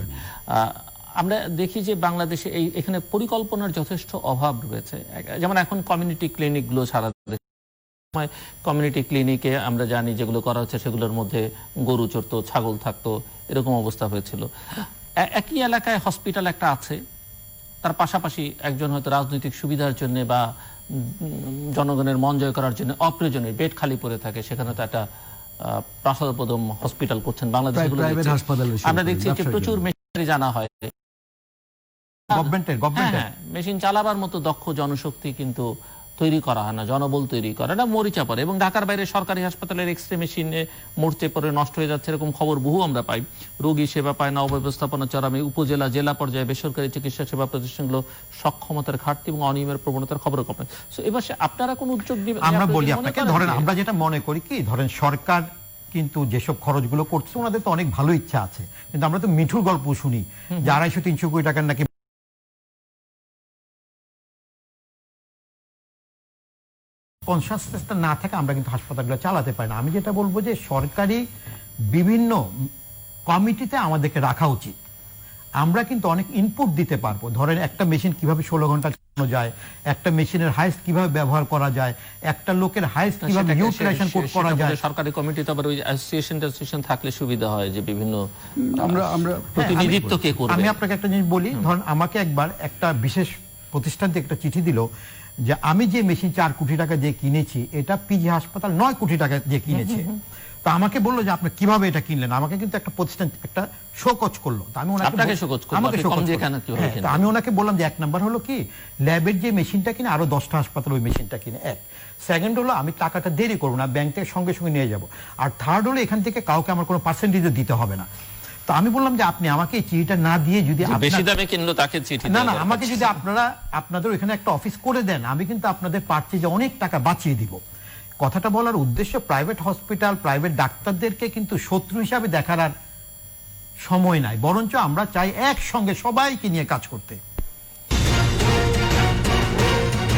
Speaker 1: আমরা দেখি যে বাংলাদেশে এখানে পরিকল্পনার যথেষ্ট অভাব রয়েছে। যেমন এখন কমিউনিটি ক্লিনিকগুলো সারা সময় কমিউনিটি ক্লিনিকে আমরা জানি যেগুলো করা হচ্ছে সেগুলোর মধ্যে গরু চড়তো, ছাগল থাকতো, এরকম অবস্থা হয়েছিল। একই এলাকায় হসপিটাল একটা আছে, তার পাশাপাশি একজন হয়তো রাজনৈতিক সুবিধার জন্য বা জনগণের মন জয় করার জন্য অপ্রয়োজনীয় বেড খালি পড়ে থাকে, সেখানে তো একটা প্রাসাদপদম হসপিটাল করছেন বাংলাদেশে। আমরা দেখছি যে প্রচুর মেশিনারি জানা হয়, মেশিন চালাবার মতো দক্ষ জনশক্তি কিন্তু তৈরি করা হয় না, জনবল তৈরি করে না, মরিচা পড়ে। এবং ঢাকার বাইরে সরকারি হাসপাতালের এক্সরে মেশিনে মরচে পড়ে নষ্ট হয়ে যাচ্ছে, এরকম খবর বহু আমরা পাই। রোগী সেবা পায় না, অব্যবস্থাপনা চরমে, উপজেলা জেলা পর্যায়ে বেসরকারি চিকিৎসা সেবা প্রতিষ্ঠানগুলো সক্ষমতার ঘাটতি এবং অনিয়মের প্রবণতার খবর কমে। সো এবার আপনারা কোন উদ্যোগ নেবেন?
Speaker 2: আমরা বলি আপনাকে, ধরেন আমরা যেটা মনে করি কি, ধরেন সরকার কিন্তু যেসব খরচগুলো করছে ওনাদের তো অনেক ভালো ইচ্ছা আছে, কিন্তু আমরা তো মিঠুর গল্প শুনি যে 250-300 কোটি টাকার নাকি কনসাসনেসটা না থাকে আমরা কিন্তু হাসপাতালগুলো চালাতে পারি না। আমি যেটা বলবো যে সরকারি বিভিন্ন কমিটিতে আমাদেরকে রাখা উচিত, আমরা কিন্তু অনেক ইনপুট দিতে পারবো। ধরেন একটা মেশিন কিভাবে 16 ঘন্টা চালানো যায়, একটা মেশিনের হাইস্ট কিভাবে ব্যবহার করা যায়, একটা লোকের হাইস্ট কিভাবে ইউটিলাইজেশন করা যায়।
Speaker 1: সরকারি কমিটি তো আবার ওই অ্যাসোসিয়েশন থাকলে সুবিধা হয় যে বিভিন্ন আমরা প্রতিনিধিত্ব কে করবে।
Speaker 2: আমি আপনাকে একটা জিনিস বলি, ধরেন আমাকে একবার একটা বিশেষ প্রতিষ্ঠান থেকে একটা চিঠি দিল যে আমি যে মেশিন 4 কোটি টাকা দিয়ে কিনেছি, এটা পিজি হাসপাতাল 9 কোটি টাকা দিয়ে কিনেছে। তো আমাকে বললো যে আপনি কিভাবে এটা কিনলেন, আমাকে কিন্তু একটা প্রতিষ্ঠান একটা শোকজ করলো। আমি ওনাকে বললাম যে 1 নাম্বার হলো কি, ল্যাবের যে মেশিনটা কিনে আরো 10টা হাসপাতাল ওই মেশিনটা কিনে, 1 সেকেন্ড হলো আমি টাকাটা দেরি করবো না, ব্যাংক থেকে সঙ্গে সঙ্গে নিয়ে যাব, আর থার্ড হলো এখান থেকে কাউকে আমার কোনো পার্সেন্টেজও দিতে হবে না। তো আমি বললাম যে আপনি আমাকে এই চিঠিটা না দিয়ে যদি
Speaker 1: বেশি দামে কিনলো তাকে চিঠি
Speaker 2: না, আমাকে যদি আপনারা আপনাদের ওখানে একটা অফিস করে দেন, আমি কিন্তু আপনাদের পারচেজে অনেক টাকা বাঁচিয়ে দিব। কথাটা বলার উদ্দেশ্য, প্রাইভেট হসপিটাল, প্রাইভেট ডাক্তারদেরকে কিন্তু শত্রু হিসাবে দেখার আর সময় নাই, বরঞ্চ আমরা চাই একসঙ্গে সবাইকে নিয়ে কাজ করতে।